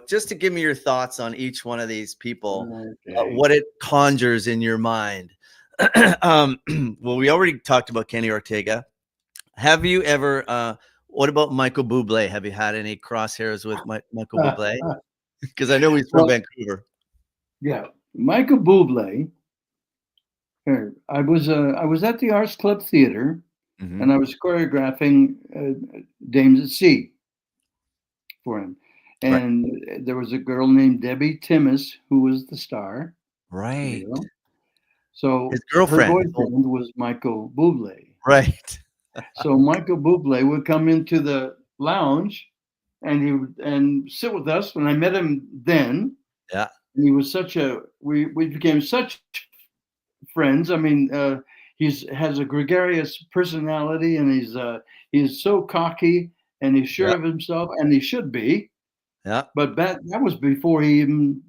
just to give me your thoughts on each one of these people, Okay. what it conjures in your mind. Well, we already talked about Kenny Ortega. Have you ever, what about Michael Bublé? Have you had any crosshairs with Michael Bublé? Because I know he's from Well, Vancouver. yeah, Michael Bublé. I was at the Arts Club Theater, Hmm. and I was choreographing Dames at Sea for him. Right. And there was a girl named Debbie Timmis who was the star. There Right. you go. So His her girlfriend. Oh, boyfriend was Michael Bublé. right. So Michael Bublé would come into the lounge, and he would sit with us. When I met him then, Yeah. and he was we became such friends. I mean, has a gregarious personality, and he's so cocky, and he's sure Yeah. of himself, and he should be. Yeah. But that was before he even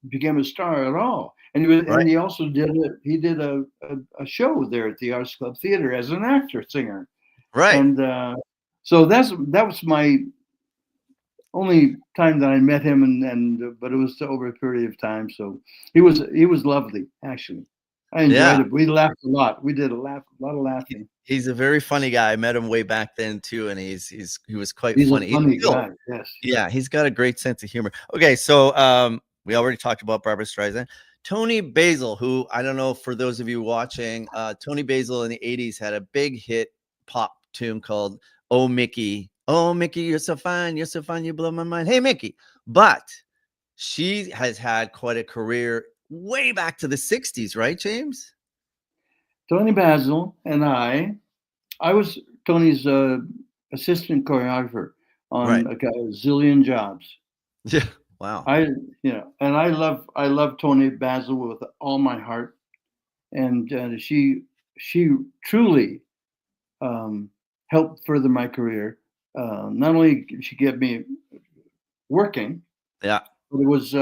became a star at all. And Right. he also did a show there at the Arts Club Theater as an actor singer. Right. And so that was my only time that I met him, and but it was over a period of time. So he was lovely, actually. I enjoyed Yeah. it. We laughed a lot. We did a lot of laughing. He's a very funny guy. I met him way back then too, and he was quite He's a funny. He's funny still, guy. Yes. yeah, he's got a great sense of humor. Okay, so we already talked about Barbara Streisand. Tony Basil, who I don't know for those of you watching, Tony Basil in the 80s had a big hit pop tune called Oh Mickey. Oh Mickey, you're so fine, you blow my mind. Hey Mickey. But she has had quite a career way back to the 60s, right, James? Tony Basil and I was Tony's assistant choreographer Right. on a zillion jobs. Yeah. Wow. And I love Tony Basil with all my heart, and she truly helped further my career. Not only did she get me working, Yeah. but it was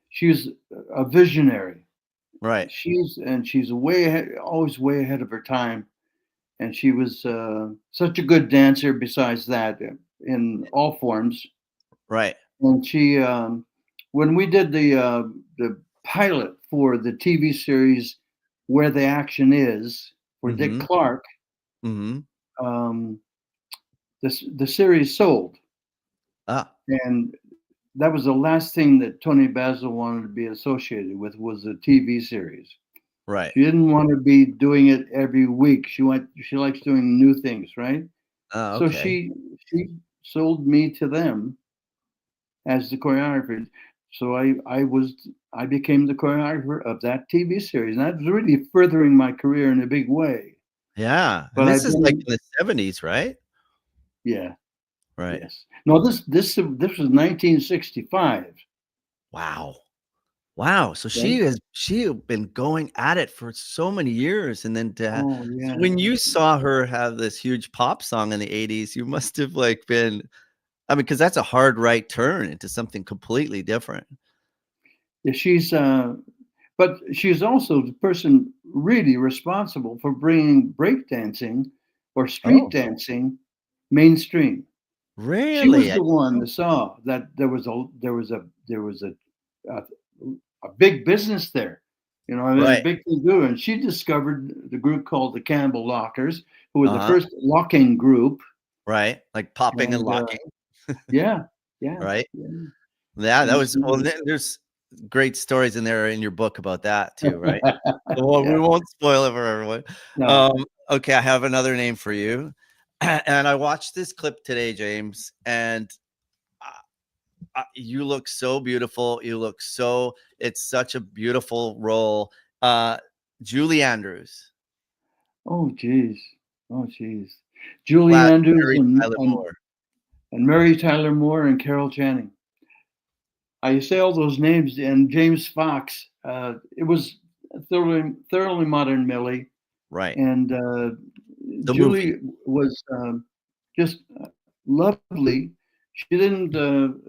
she was a visionary. Right. She's way ahead, always way ahead of her time, and she was such a good dancer. Besides that, in all forms, Right. and she when we did the pilot for the TV series Where the Action Is for Dick Mhm. Clark, Mhm. um, the series sold, Ah, and that was the last thing that Tony Basil wanted to be associated with was a TV series. right. She didn't want to be doing it every week. She likes doing new things, right? Oh, So okay. she sold me to them as the choreographer. So I became the choreographer of that TV series, and that was really furthering my career in a big way. Yeah, and But this I've is like been in the 70s, right? yeah, Right. yes. No, this was 1965. Wow. Wow, so Right? she had been going at it for so many years, and then Oh so yeah. when you saw her have this huge pop song in the 80s, you must have, like, been I mean, because that's a hard right turn into something completely different. Yeah, but she's also the person really responsible for bringing breakdancing or street Oh, dancing mainstream. She really? was I the one that saw that a, a big business there, and a Right, big thing to do. And she discovered the group called the Campbell Lockers, who was the uh-huh, first locking group. right, like popping and And locking, yeah, yeah, right? yeah. Yeah, that And was she well, was, there's great stories in there in your book about that too, right? Well, we yeah, won't spoil it for everyone. no, Okay, I have another name for you. And I watched this clip today, James, and you look so beautiful. You look so it's such a beautiful role. Uh, Julie Andrews, oh geez, oh geez, Julie flat Andrews Mary Tyler Moore. and Mary Tyler Moore and Carol Channing. I say all those names, and James Fox. It was thoroughly Modern Millie, Right. and The movie. Julie was just lovely. She didn't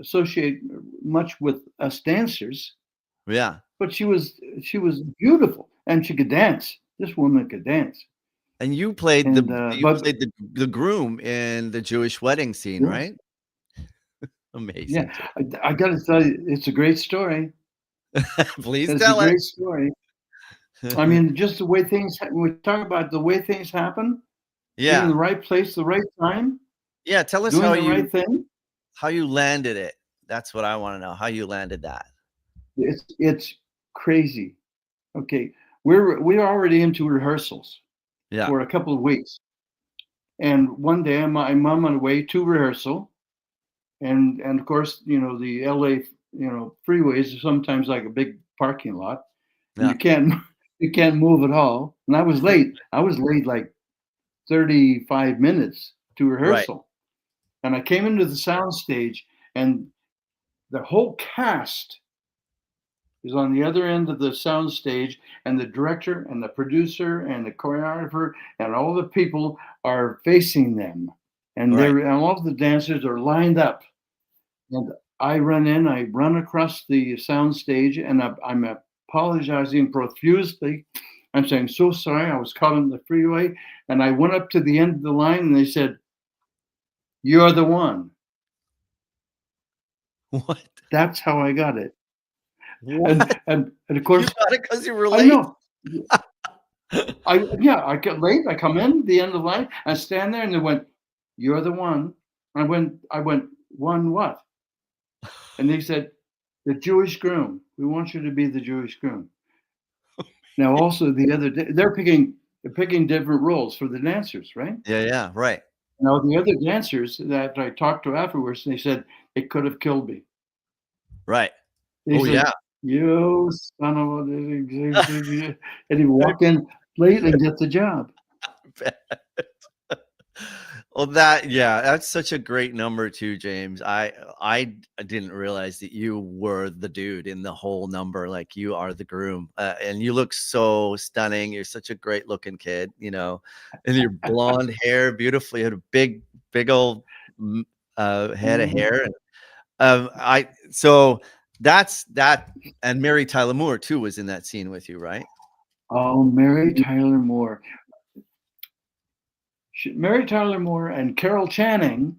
associate much with us dancers, Yeah. but she was beautiful, and she could dance. This woman could dance, And and you but played the groom in the Jewish wedding scene, yeah, right? yeah. Amazing. James. I got to tell you, it's a great story. Please It's a tell it. great story. I mean, just the way when we talk about the way things happen, being in Yeah. the right place, the right time, Yeah, tell us doing the right thing. how you landed it. That's what I wanna know, how you landed that. It's crazy. Okay, we're already into rehearsals Yeah. for a couple of weeks, and one day I'm on my way to rehearsal, and of course the LA freeways are sometimes like a big parking lot, and Yeah. you can't move at all. And I was late. I was late like 35 minutes to Right. rehearsal. And I came into the sound stage, and the whole cast is on the other end of the sound stage, and the director and the producer and the choreographer and all the people are facing them. And Right. all of the dancers are lined up. And I run across the sound stage, and I'm apologizing profusely. I'm saying, so sorry, I was caught on the freeway. And I went up to the end of the line, and they said, "You're the one." What? That's how I got it. What? And of You course, got it because you were I late? know. I get late. I come in the end of the line. I stand there, and they went, "You're the one." I went, "One what?" And they said, "The Jewish groom. We want you to be the Jewish groom." Now, also the other day, they're picking different roles for the dancers, right? Yeah, yeah, right. Now, the other dancers that I talked to afterwards, they said it could have killed me. Right. They Oh, said, yeah. "You son of a," and he walked in late and get the job. Well, that's such a great number too, James. I didn't realize that you were the dude in the whole number. Like you are the groom, and you look so stunning. You're such a great looking kid, and your blonde hair, beautiful. You had a big old head of Mhm. hair, and I so that's that. And Mary Tyler Moore too was in that scene with you, right? Oh, Mary Tyler Moore. Mary Tyler Moore and Carol Channing,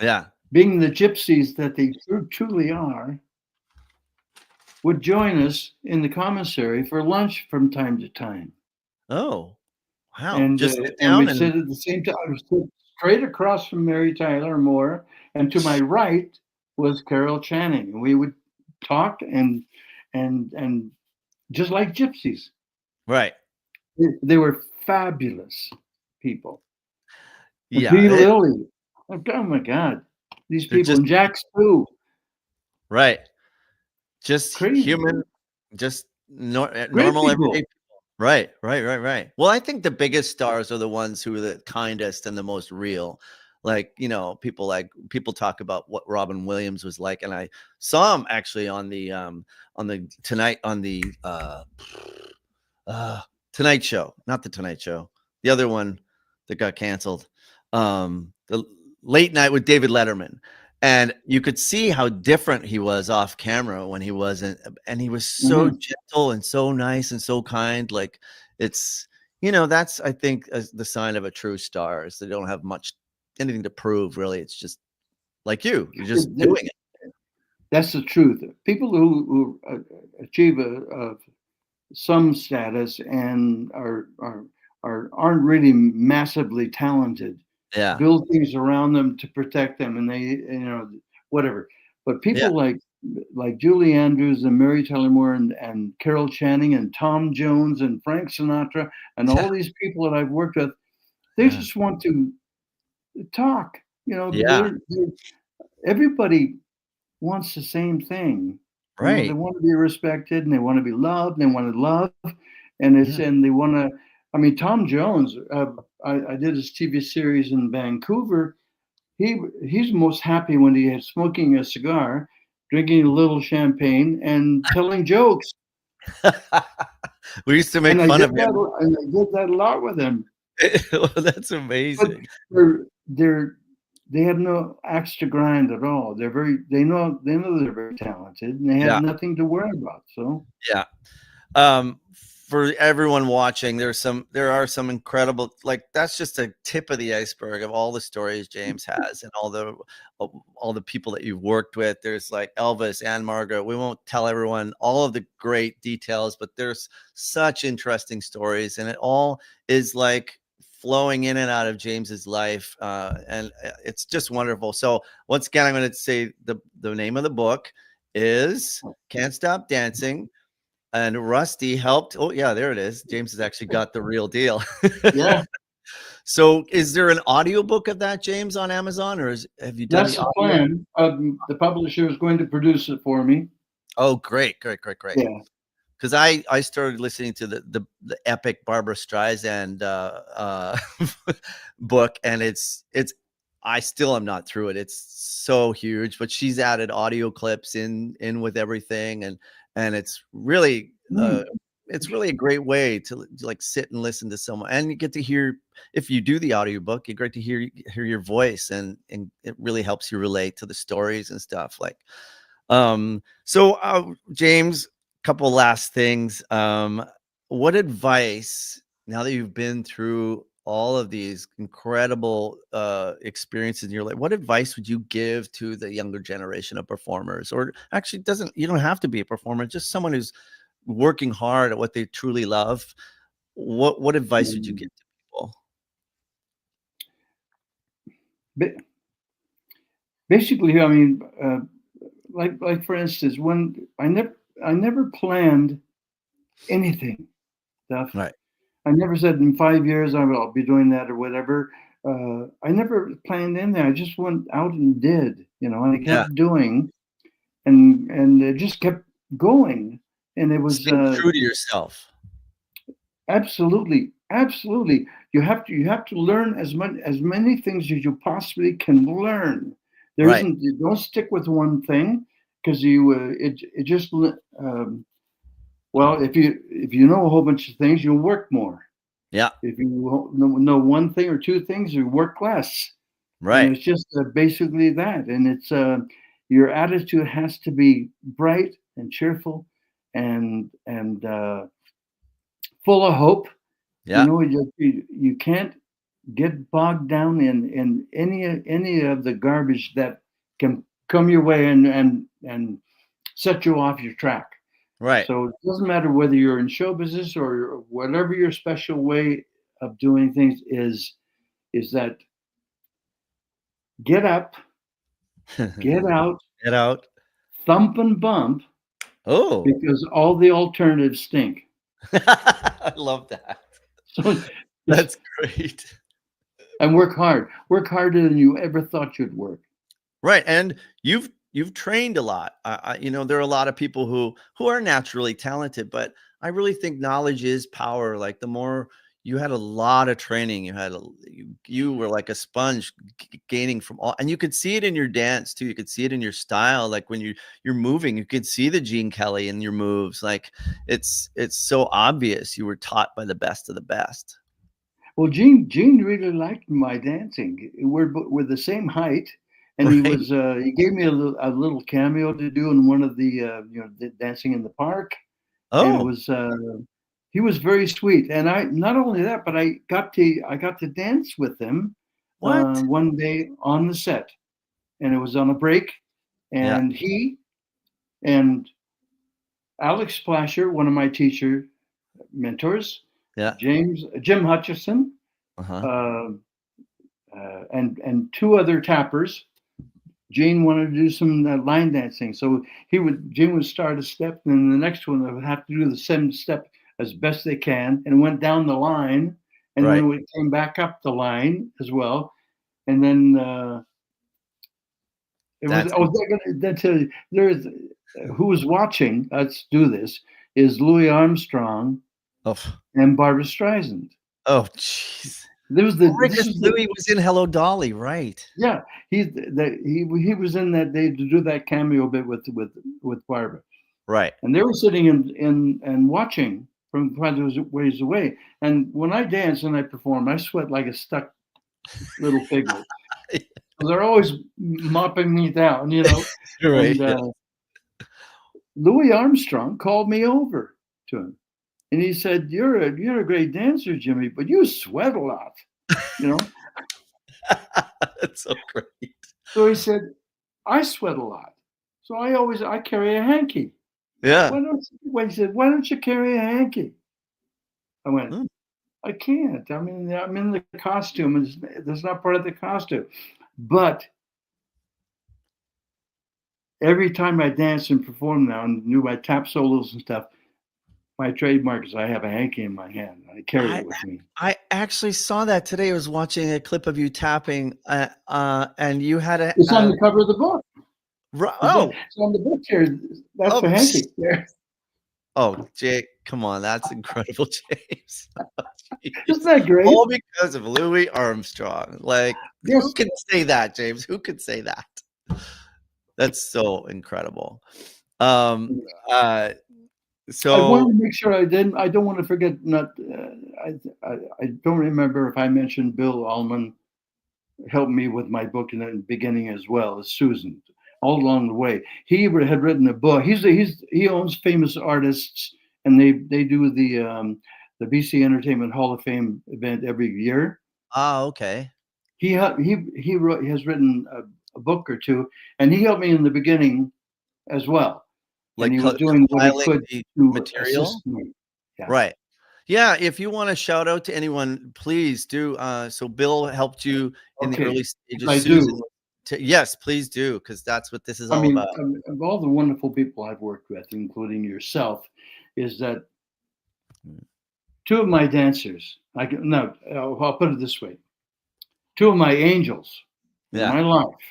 Yeah. being the gypsies that they truly are, would join us in the commissary for lunch from time to time. Oh, wow. And Just sit and down we'd and sit at the same time. I would sit straight across from Mary Tyler Moore, and to my right was Carol Channing. And we would talk and just like gypsies. right. They were fabulous people. And Yeah. B. Lilly. Oh my God. These They're people. just And Jack Spoo. right. Just Crazy. human, just Great normal everyday people. people. Right, right, right, right. Well, I think the biggest stars are the ones who are the kindest and the most real. Like, people talk about what Robin Williams was like, and I saw him actually on the Tonight on the uh Tonight Show, not the Tonight Show. The other one that got canceled. The Late Night with David Letterman. And you could see how different he was off camera when he wasn't, and he was so Mhm. gentle and so nice and so kind. Like it's, that's I think the sign of a true star is they don't have much anything to prove really. It's just like you're just doing it. That's the truth. People who achieve some status and aren't really massively talented Yeah, build things around them to protect them, and they whatever. But yeah, people like Julie Andrews and Mary Tyler Moore and Carol Channing and Tom Jones and Frank Sinatra and yeah, all these people that I've worked with, they yeah, just want to talk. yeah. Everybody wants the same thing. They Right. want to be respected and they want to be loved. And they want to love, and Yeah. they want to. I mean, Tom Jones. I did his TV series in Vancouver. He's most happy when he is smoking a cigar, drinking a little champagne, and telling jokes. We used to make And I fun did of that. him. And I did that a lot with him. Well, that's But amazing. they're they have no axe to grind at all. They know they're very talented, and they have Yeah. nothing to worry about. So Yeah. Um, for everyone watching, there are some incredible, like that's just a tip of the iceberg of all the stories James has and all the people that you've worked with. There's like Elvis, Ann-Margret. We won't tell everyone all of the great details, but there's such interesting stories, and it all is like flowing in and out of James's life, and it's just wonderful. So once again, I'm going to say the name of the book is "Can't Stop Dancing." And Rusty helped. Oh, yeah, there it is. James has actually got the real deal. yeah, So, is there an audiobook of that, James, on Amazon, or have you done that's the the audio? plan. The publisher is going to produce it for me. Oh, great, great, great, great. Yeah. Because I started listening to the epic Barbara Streisand book, and it's I still am not through it. It's so huge, but she's added audio clips in with everything, and it's really Mm. it's really a great way to like sit and listen to someone, and you get to hear, if you do the audiobook, you get to hear your voice, and it really helps you relate to the stories and stuff. Like, so James, couple last things. What advice, now that you've been through all of these incredible experiences in your life, what advice would you give to the younger generation of performers? Or actually, you don't have to be a performer, just someone who's working hard at what they truly love. What advice would you give to people? Basically, I mean, like for instance, when I never planned anything, stuff. Right. I never said in 5 years I'll be doing that or whatever. I never planned in there. I just went out and did, and I kept doing, and it just kept going. And it was staying true to yourself. Absolutely. You have to learn as many things as you possibly can learn. There Right. isn't. You don't stick with one thing, because it just well, if you know a whole bunch of things, you'll work more. Yeah. If you know one thing or two things, you work less. Right. And it's just basically that. And it's your attitude has to be bright and cheerful and full of hope. Yeah. You can't get bogged down in any of the garbage that can come your way and set you off your track. Right. So it doesn't matter whether you're in show business or whatever your special way of doing things is that get up, get out, thump and bump. Oh, because all the alternatives stink. I love that. So that's great. And work hard. Work harder than you ever thought you'd work. Right, and you've trained a lot. There are a lot of people who are naturally talented, but I really think knowledge is power. Like, the more you had a lot of training, you were like a sponge, gaining from all, and you could see it in your dance too. You could see it in your style. Like, when you're moving, you could see the Gene Kelly in your moves. Like, it's so obvious you were taught by the best of the best. Well, Gene really liked my dancing. We're the same height. And right. He gave me a little cameo to do in one of the the Dancing in the Park. Oh, and it was he was very sweet. And I not only that, but I got to dance with him one day on the set, and it was on a break. And he and Alex Splasher, one of my mentors, Jim Hutchison, and two other tappers. Gene wanted to do some line dancing, so Gene would start a step, and then the next one they would have to do the same step as best they can, and went down the line, and then we came back up the line as well, and then it was. I was going to tell you, there's who was watching us do this is Louis Armstrong and Barbara Streisand. Oh, jeez. Louis was in Hello, Dolly, right? Yeah, he was in that day to do that cameo bit with Barbara, right? And they were sitting and watching from quite a ways away. And when I dance and I perform, I sweat like a stuck little piglet. They're always mopping me down, Right. And, Louis Armstrong called me over to him. And he said, "You're a great dancer, Jimmy, but you sweat a lot, That's so great. So he said, "I sweat a lot, so I carry a hanky." Yeah. He said, "Why don't you carry a hanky?" I went, "I can't. I mean, I'm in the costume, and that's not part of the costume." But every time I dance and perform now and do my tap solos and stuff, my trademark is I have a hanky in my hand. I carry it with me. I actually saw that today. I was watching a clip of you tapping, and you had a. It's on the cover of the book. It's on the book here. That's the hanky there. Oh, Jake, come on. That's incredible, James. Isn't that great? All because of Louis Armstrong. Like, who can say that, James? Who could say that? That's so incredible. I want So, to make sure I didn't. I don't want to forget. Not. I don't remember if I mentioned Bill Allman helped me with my book in the beginning as well as Susan, all along the way. He had written a book. He owns famous artists, and they do the BC Entertainment Hall of Fame event every year. okay. He has written a book or two, and he helped me in the beginning as well. And Like he was doing what he compiling could the to material? assist me. Yeah. Right. Yeah, if you wanna shout out to anyone, please do, so Bill helped you in the Okay. early Yes, stages, I Susan do. yes, please do, because that's what this is I all mean, about. of all the wonderful people I've worked with, including yourself, is that Mm. two of my dancers, no, I'll put it this way: two of my angels in Yeah. my life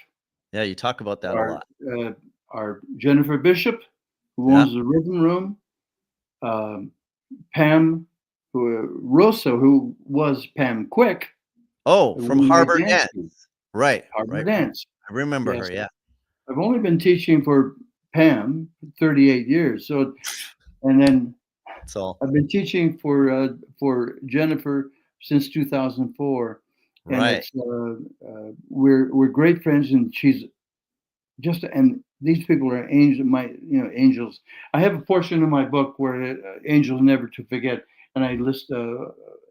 Yeah, you talk about that a are lot. uh, are Jennifer Bishop, who Yeah. owns the Rhythm Room, um, Pam Rosa, who was Pam Quick, Oh, from whom I Harbor danced Dance. to, Right, Harbor right. Dance. I remember Yes, her, yeah. I've only been teaching for Pam 38 years. So, and then So I've been teaching for Jennifer since 2004, and right. we're great friends, and she's just and these people are angels. I have a portion of my book where angels never to forget, and I list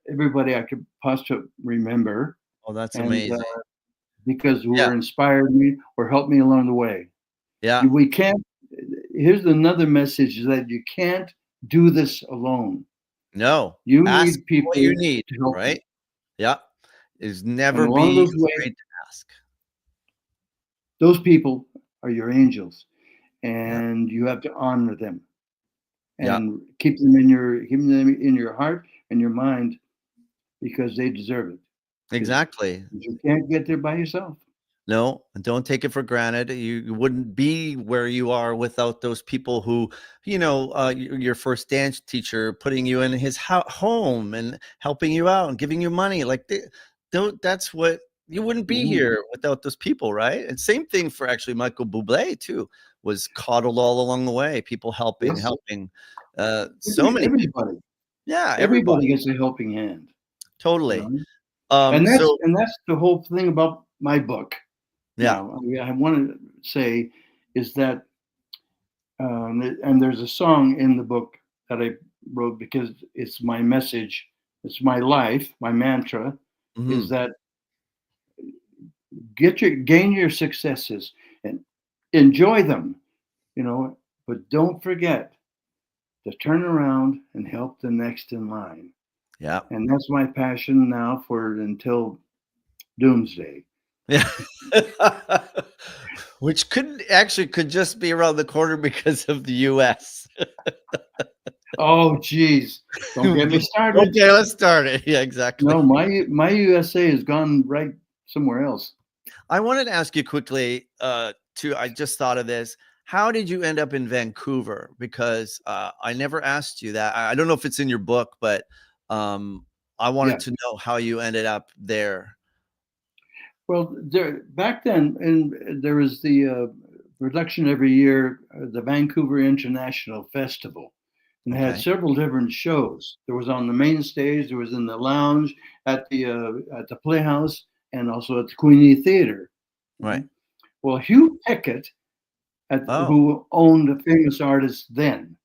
everybody I could possibly remember, Oh, that's and amazing. because who Yeah, were inspired me or helped me along the way. yeah. We can't. Here's another message: is that you can't do this alone. No, You ask need what you people need, to help you. right? Yeah. Is And never along be those ways, afraid to ask. those people are your angels, Yeah, and you have to honor them yeah, and keep them in your heart and your mind because they deserve it. Because exactly. you can't get there by yourself. No, and don't take it for granted. You wouldn't be where you are without those people who, your first dance teacher putting you in his home and helping you out and giving you money. Like, that's what you wouldn't be Mhm. here without those people, right? And same thing for actually Michael Bublé too, was coddled all along the way. People helping, Yes, helping, so many people. everybody, Yeah, everybody, everybody gets a helping hand. You totally. know, and So that's the whole thing about my book. yeah, Now, I want to say is that, and there's a song in the book that I wrote because it's my message, it's my life, my mantra is mhm, that gain your successes and enjoy them, but don't forget to turn around and help the next in line. yeah. And that's my passion now for until doomsday. Yeah. Which could just be around the corner because of the US. Oh, geez, don't get me started. Okay, let's start it. Yeah, exactly. No, my USA has gone right somewhere else. I wanted to ask you quickly, I just thought of this. How did you end up in Vancouver? Because, I never asked you that. I don't know if it's in your book, but, um, I Yeah. wanted to know how you ended up there. Well, back then, and there was the production every year, the Vancouver International Festival, and had Okay. several different shows. There was on the main stage, there was in the lounge, at the Playhouse, and also at the Queenie Theater. Right. Mhm. Well, Hugh Pickett, Oh, who owned a famous artist then,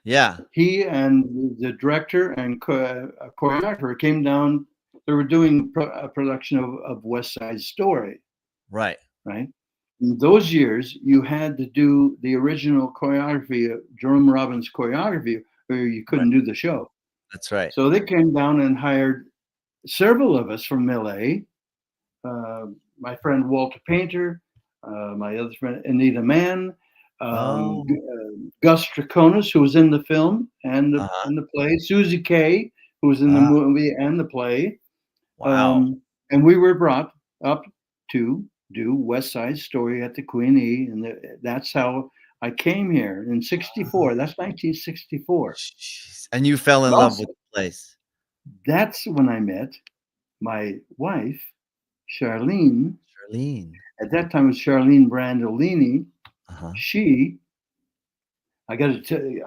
yeah. he and the director and choreographer came down. They were doing a production of West Side Story, Right. right? In those years, you had to do the original choreography, Jerome Robbins' choreography, or you Right. couldn't do the show. That's right. So they came down and hired several of us from LA. My friend Walter Painter, my other friend Anita Mann, Oh, Gus Draconis, who was in the film uh-huh. and the play, Susie Kay, who was in the Ah, movie and the play, wow. um, and we were brought up to do West Side Story at the Queenie, and that's how I came here in '64. That's 1964. Jeez, and you fell But in love also, with the place. that's when I met my wife, Charlene. Charlene. At that time, it was Charlene Brandolini. Uh-huh. She I got to tell you,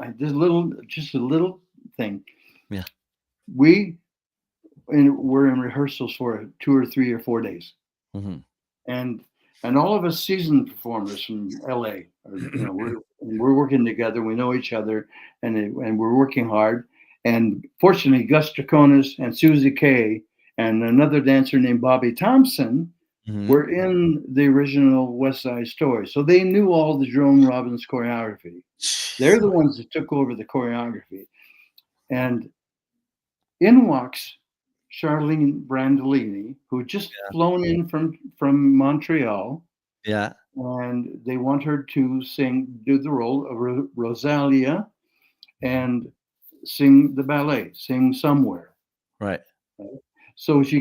just a little thing. Yeah. We're in rehearsals for 2 or 3 or 4 days, Mm-hmm. and all of us seasoned performers from LA, we're working together. We know each other, and we're working hard. And fortunately, Gus Draconis and Susie Kay and another dancer named Bobby Thompson Mm-hmm. were in the original West Side Story, so they knew all the Jerome Robbins choreography. They're the ones that took over the choreography, and in walks Charlene Brandolini, who had just flown in from Montreal. Yeah. And they want her to do the role of Rosalia and sing the ballet, sing somewhere. Right. So she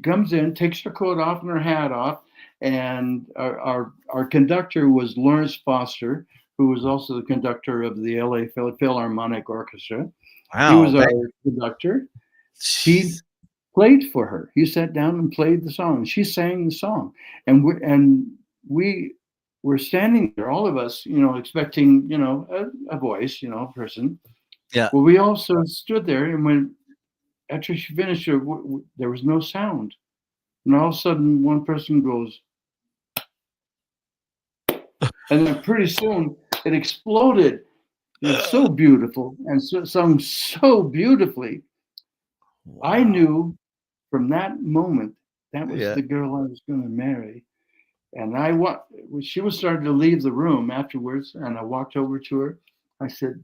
comes in, takes her coat off and her hat off, and our conductor was Lawrence Foster, who was also the conductor of the LA Philharmonic Orchestra. Wow. He was our conductor. He played for her. He sat down and played the song. She sang the song, and we were standing there, all of us, expecting, a voice, a person. Yeah. Well, we also stood there, and when after she finished, there was no sound, and all of a sudden, one person goes, and then pretty soon it exploded. It was so beautiful and sung so beautifully. Wow. I knew from that moment that was the girl I was going to marry. And she was starting to leave the room afterwards, and I walked over to her. I said,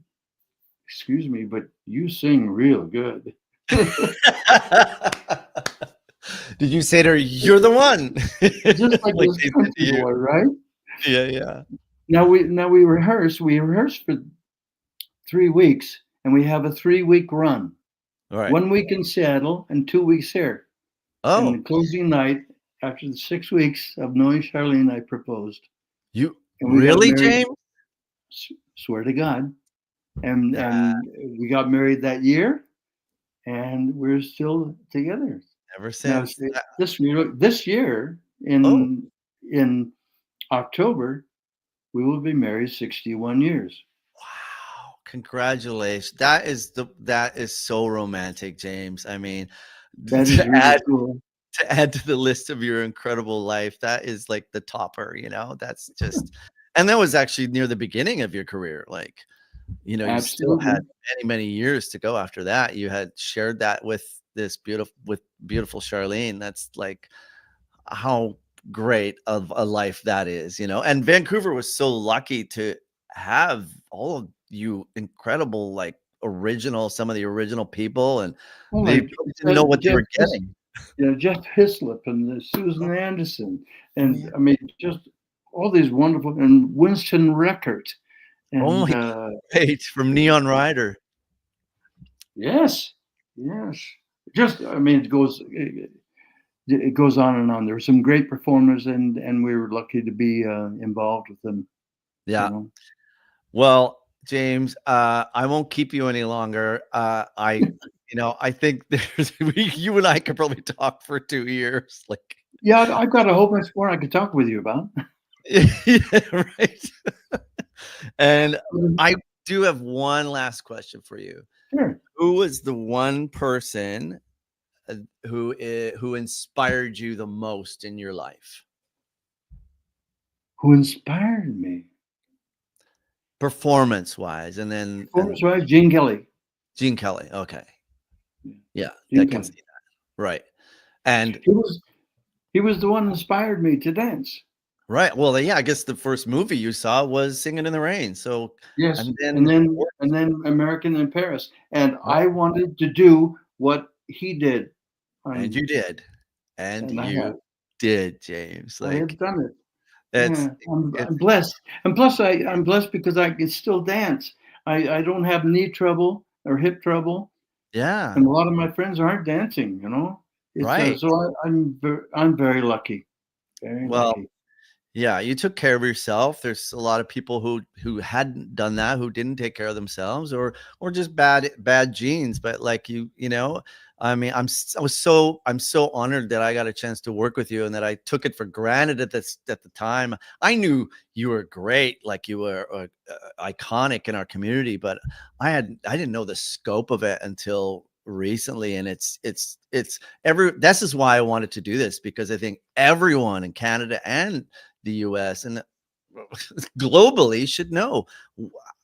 "Excuse me, but you sing real good." Did you say to her, "You're the one"? Just like this country boy, right? Yeah, yeah. Now we rehearse. We rehearse for 3 weeks, and we have a 3-week run. All right. 1 week in Seattle and 2 weeks here. Oh. And the closing night, after the 6 weeks of knowing Charlene, I proposed. You really, James? Swear to God. And we got married that year, and we're still together ever since. Now, this year in October, we will be married 61 years. Wow! Congratulations. That is so romantic, James. I mean, that is really cool. To add to the list of your incredible life, that is like the topper. That's just, and that was actually near the beginning of your career. Like, you Absolutely. Still had many years to go after that. You had shared that with this beautiful Charlene. That's like how great of a life that is, and Vancouver was so lucky to have all of you incredible, like some of the original people, and they didn't know what they were getting. Jeff Hislop and Susan Anderson, and I mean, just all these wonderful, and Winston Reckert. And, from Neon Rider. Yes. Just, I mean, it goes on and on. There were some great performers, and we were lucky to be involved with them. Yeah. Well, James, I won't keep you any longer. I think you and I could probably talk for 2 years. Like, yeah, I've got a whole bunch more I could talk with you about. Yeah, right. And I do have one last question for you. Sure. Who was the one person who inspired you the most in your life? Who inspired me? Performance-wise, and then performance-wise, Gene Kelly. Gene Kelly. Okay. Yeah, Gene I can see that. Right. And he was the one who inspired me to dance. Right. Well, yeah, I guess the first movie you saw was Singing in the Rain. So yes, and then American in Paris, and I wanted to do what he did. And you did, and you did, James. I have done it. It's I'm blessed, and plus I'm blessed because I can still dance. I don't have knee trouble or hip trouble. Yeah, and a lot of my friends aren't dancing. Right. So I'm very lucky. Very lucky. Yeah, you took care of yourself. There's a lot of people who hadn't done that, who didn't take care of themselves, or just bad genes. But like you know, I mean, I'm so honored that I got a chance to work with you, and that I took it for granted at the time. I knew you were great, like you were iconic in our community, but I didn't know the scope of it until recently. And it's this is why I wanted to do this, because I think everyone in Canada and the US and globally should know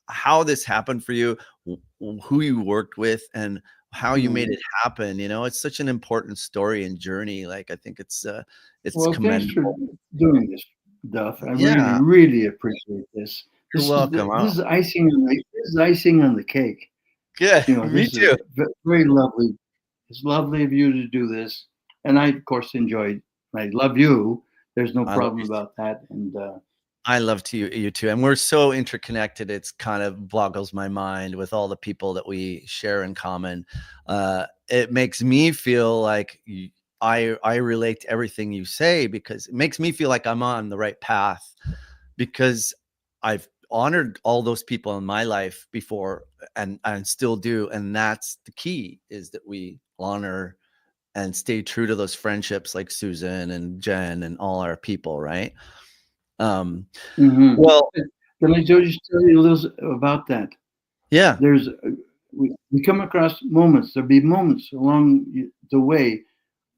how this happened for you, who you worked with, and how you made Mm. it happen. You know, it's such an important story and journey. Like, I think it's Well, thanks for commendable. doing this, Duff. I really, Yeah, really appreciate this. you're welcome. This is icing on the cake. Good. You know, Me this is too. very lovely. It's lovely of you to do this, and I, of course, enjoyed. I love you. There's no I love problem you. about that. And I love you too. And we're so interconnected. It's kind of boggles my mind with all the people that we share in common. It makes me feel like I relate to everything you say, because it makes me feel like I'm on the right path, because I've honored all those people in my life before, and still do. And that's the key, is that we honor and stay true to those friendships, like Susan and Jen and all our people, right? Um, mhm. well, Can I just tell you a little about that? yeah, There's we come across moments. There'll be moments along the way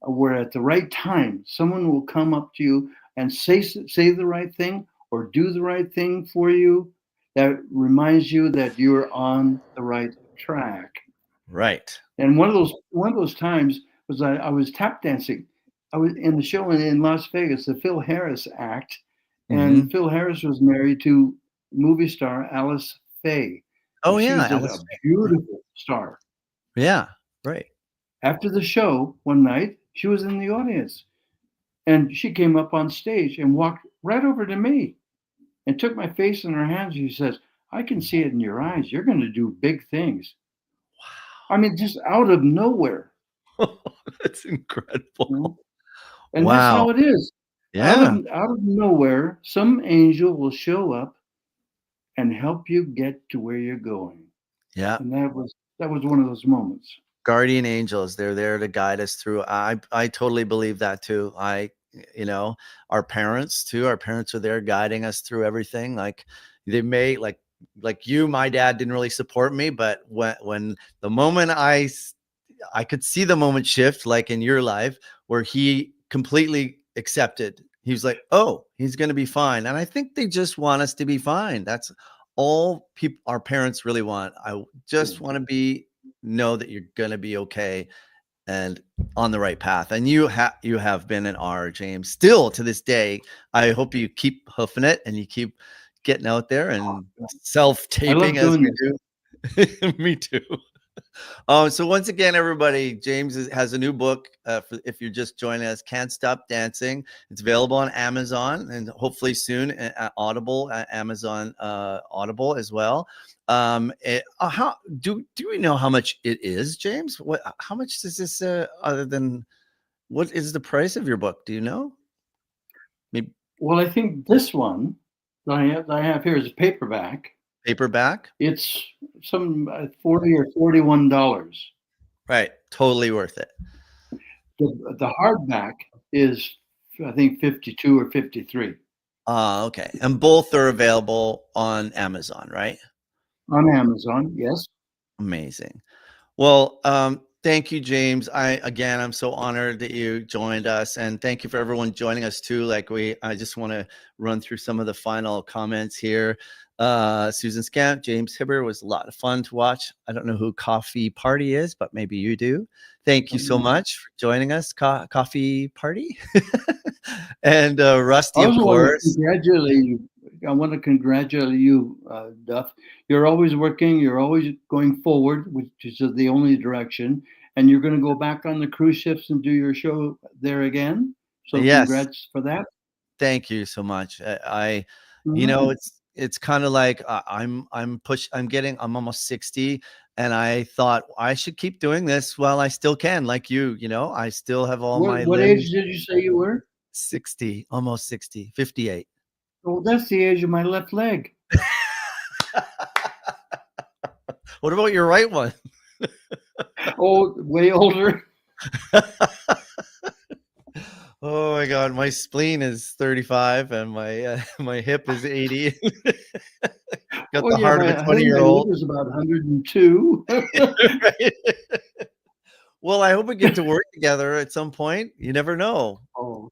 where at the right time someone will come up to you and say the right thing or do the right thing for you, that reminds you that you're on the right track. right. And one of those times was I was tap dancing. I was in the show in Las Vegas, the Phil Harris act, and Mhm. Phil Harris was married to movie star Alice Faye, Oh, and she yeah, was a Alice Faye. beautiful star. Yeah, right. After the show one night, she was in the audience, and she came up on stage and walked right over to me and took my face in her hands. She says, "I can see it in your eyes. You're going to do big things." I mean, just out of nowhere, Wow. That's you know? incredible. And that's Wow. how it is. Yeah, Out of nowhere, some angel will show up and help you get to where you're going. yeah. And that was one of those moments. Guardian angels, they're there to guide us through. I totally believe that too. You know, our parents too. Our parents are there guiding us through everything. Like, they may like you, my dad didn't really support me, but when the moment I could see the moment shift, like in your life, where he completely accepted. He was like, "Oh, he's going to be fine." And I think they just want us to be fine. That's all people, our parents really want. Just want to know that you're going to be okay and on the right path. And you have been and are, James, still to this day. I hope you keep hoofing it, and you keep getting out there and I love self-taping as doing this. you do. Me too. So once again, everybody, James has a new book. If you're just joining us, "Can't Stop Dancing." It's available on Amazon, and hopefully soon at Audible, Amazon Audible as well. How do we know how much it is, James? How much does this other than what is the price of your book? Do you know? Maybe Well, I think this one that I have here is a paperback. paperback? It's some 40 or $41. Right, totally worth it. The hardback is, I think, 52 or 53 Okay, and both are available on Amazon, right? on Amazon. Yes. Amazing. Well, thank you, James. I'm so honored that you joined us, and thank you for everyone joining us too. I just want to run through some of the final comments here. Susan Scamp, James Hibbard was a lot of fun to watch. I don't know who Coffee Party is, but maybe you do. Thank you so much for joining us, Coffee Party, and I Rusty, of also want to course. congratulate you. I want to congratulate you, Duff. You're always working. You're always going forward, which is the only direction. And you're going to go back on the cruise ships and do your show there again. So Yes, congrats for that. thank you so much. Mhm. It's kind of like I'm almost 60, and I thought I should keep doing this while I still can, like I still have all my What limbs. age did you say you were? 60, almost 60, 58. Oh, that's the age of my left leg. What about your right one? Oh, way older. Oh my God, my spleen is 35 and my my hip is 80. Got Oh the yeah, heart of a I think my 20-year-old. liver's about 102. Right? Well, I hope we get to work together at some point. You never know. Oh,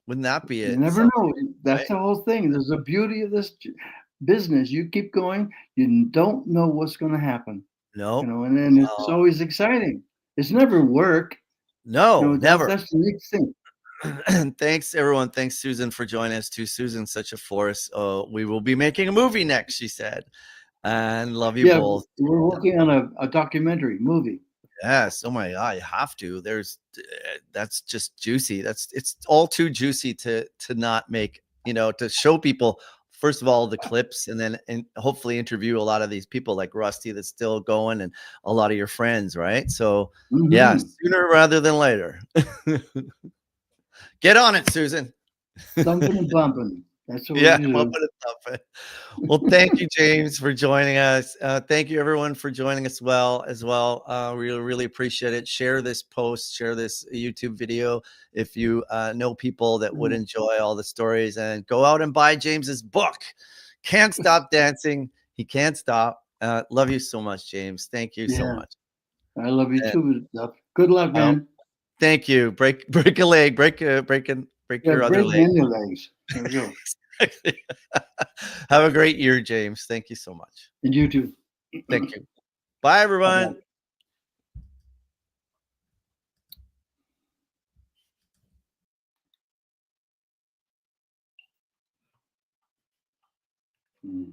Wouldn't that be you it? never Something, know. That's right? the whole thing. There's the beauty of this business. You keep going, you don't know what's going to happen, Nope. and then it's always exciting. It's never work. No, never. That's the neat thing. And thanks everyone. Thanks Susan for joining us too. Susan's such a force. We will be making a movie next, she said. And love you Yeah, both. we're working on a documentary movie. Yes. Oh my God, you have to. That's just juicy. It's all too juicy to not make, to show people first of all the clips and hopefully interview a lot of these people like Rusty that's still going and a lot of your friends, right? So yeah, Mm-hmm. sooner rather than later. Get on it, Susan. Thumping and bumping. That's what Yeah, we I'm up do. with it. Well, thank you, James, for joining us. Thank you, everyone, for joining us as well. Really, really appreciate it. Share this post, share this YouTube video if you know people that would enjoy all the stories, and go out and buy James's book. Can't Stop Dancing. He can't stop. Love you so much, James. Thank you so Yeah, much. I love you And, too. Good luck, man. thank you. Break a leg. Break Yeah, your other break leg. many legs. There we go. Have a great year, James. Thank you so much. And you too. Thank you. Bye, everyone. Bye-bye. Mm.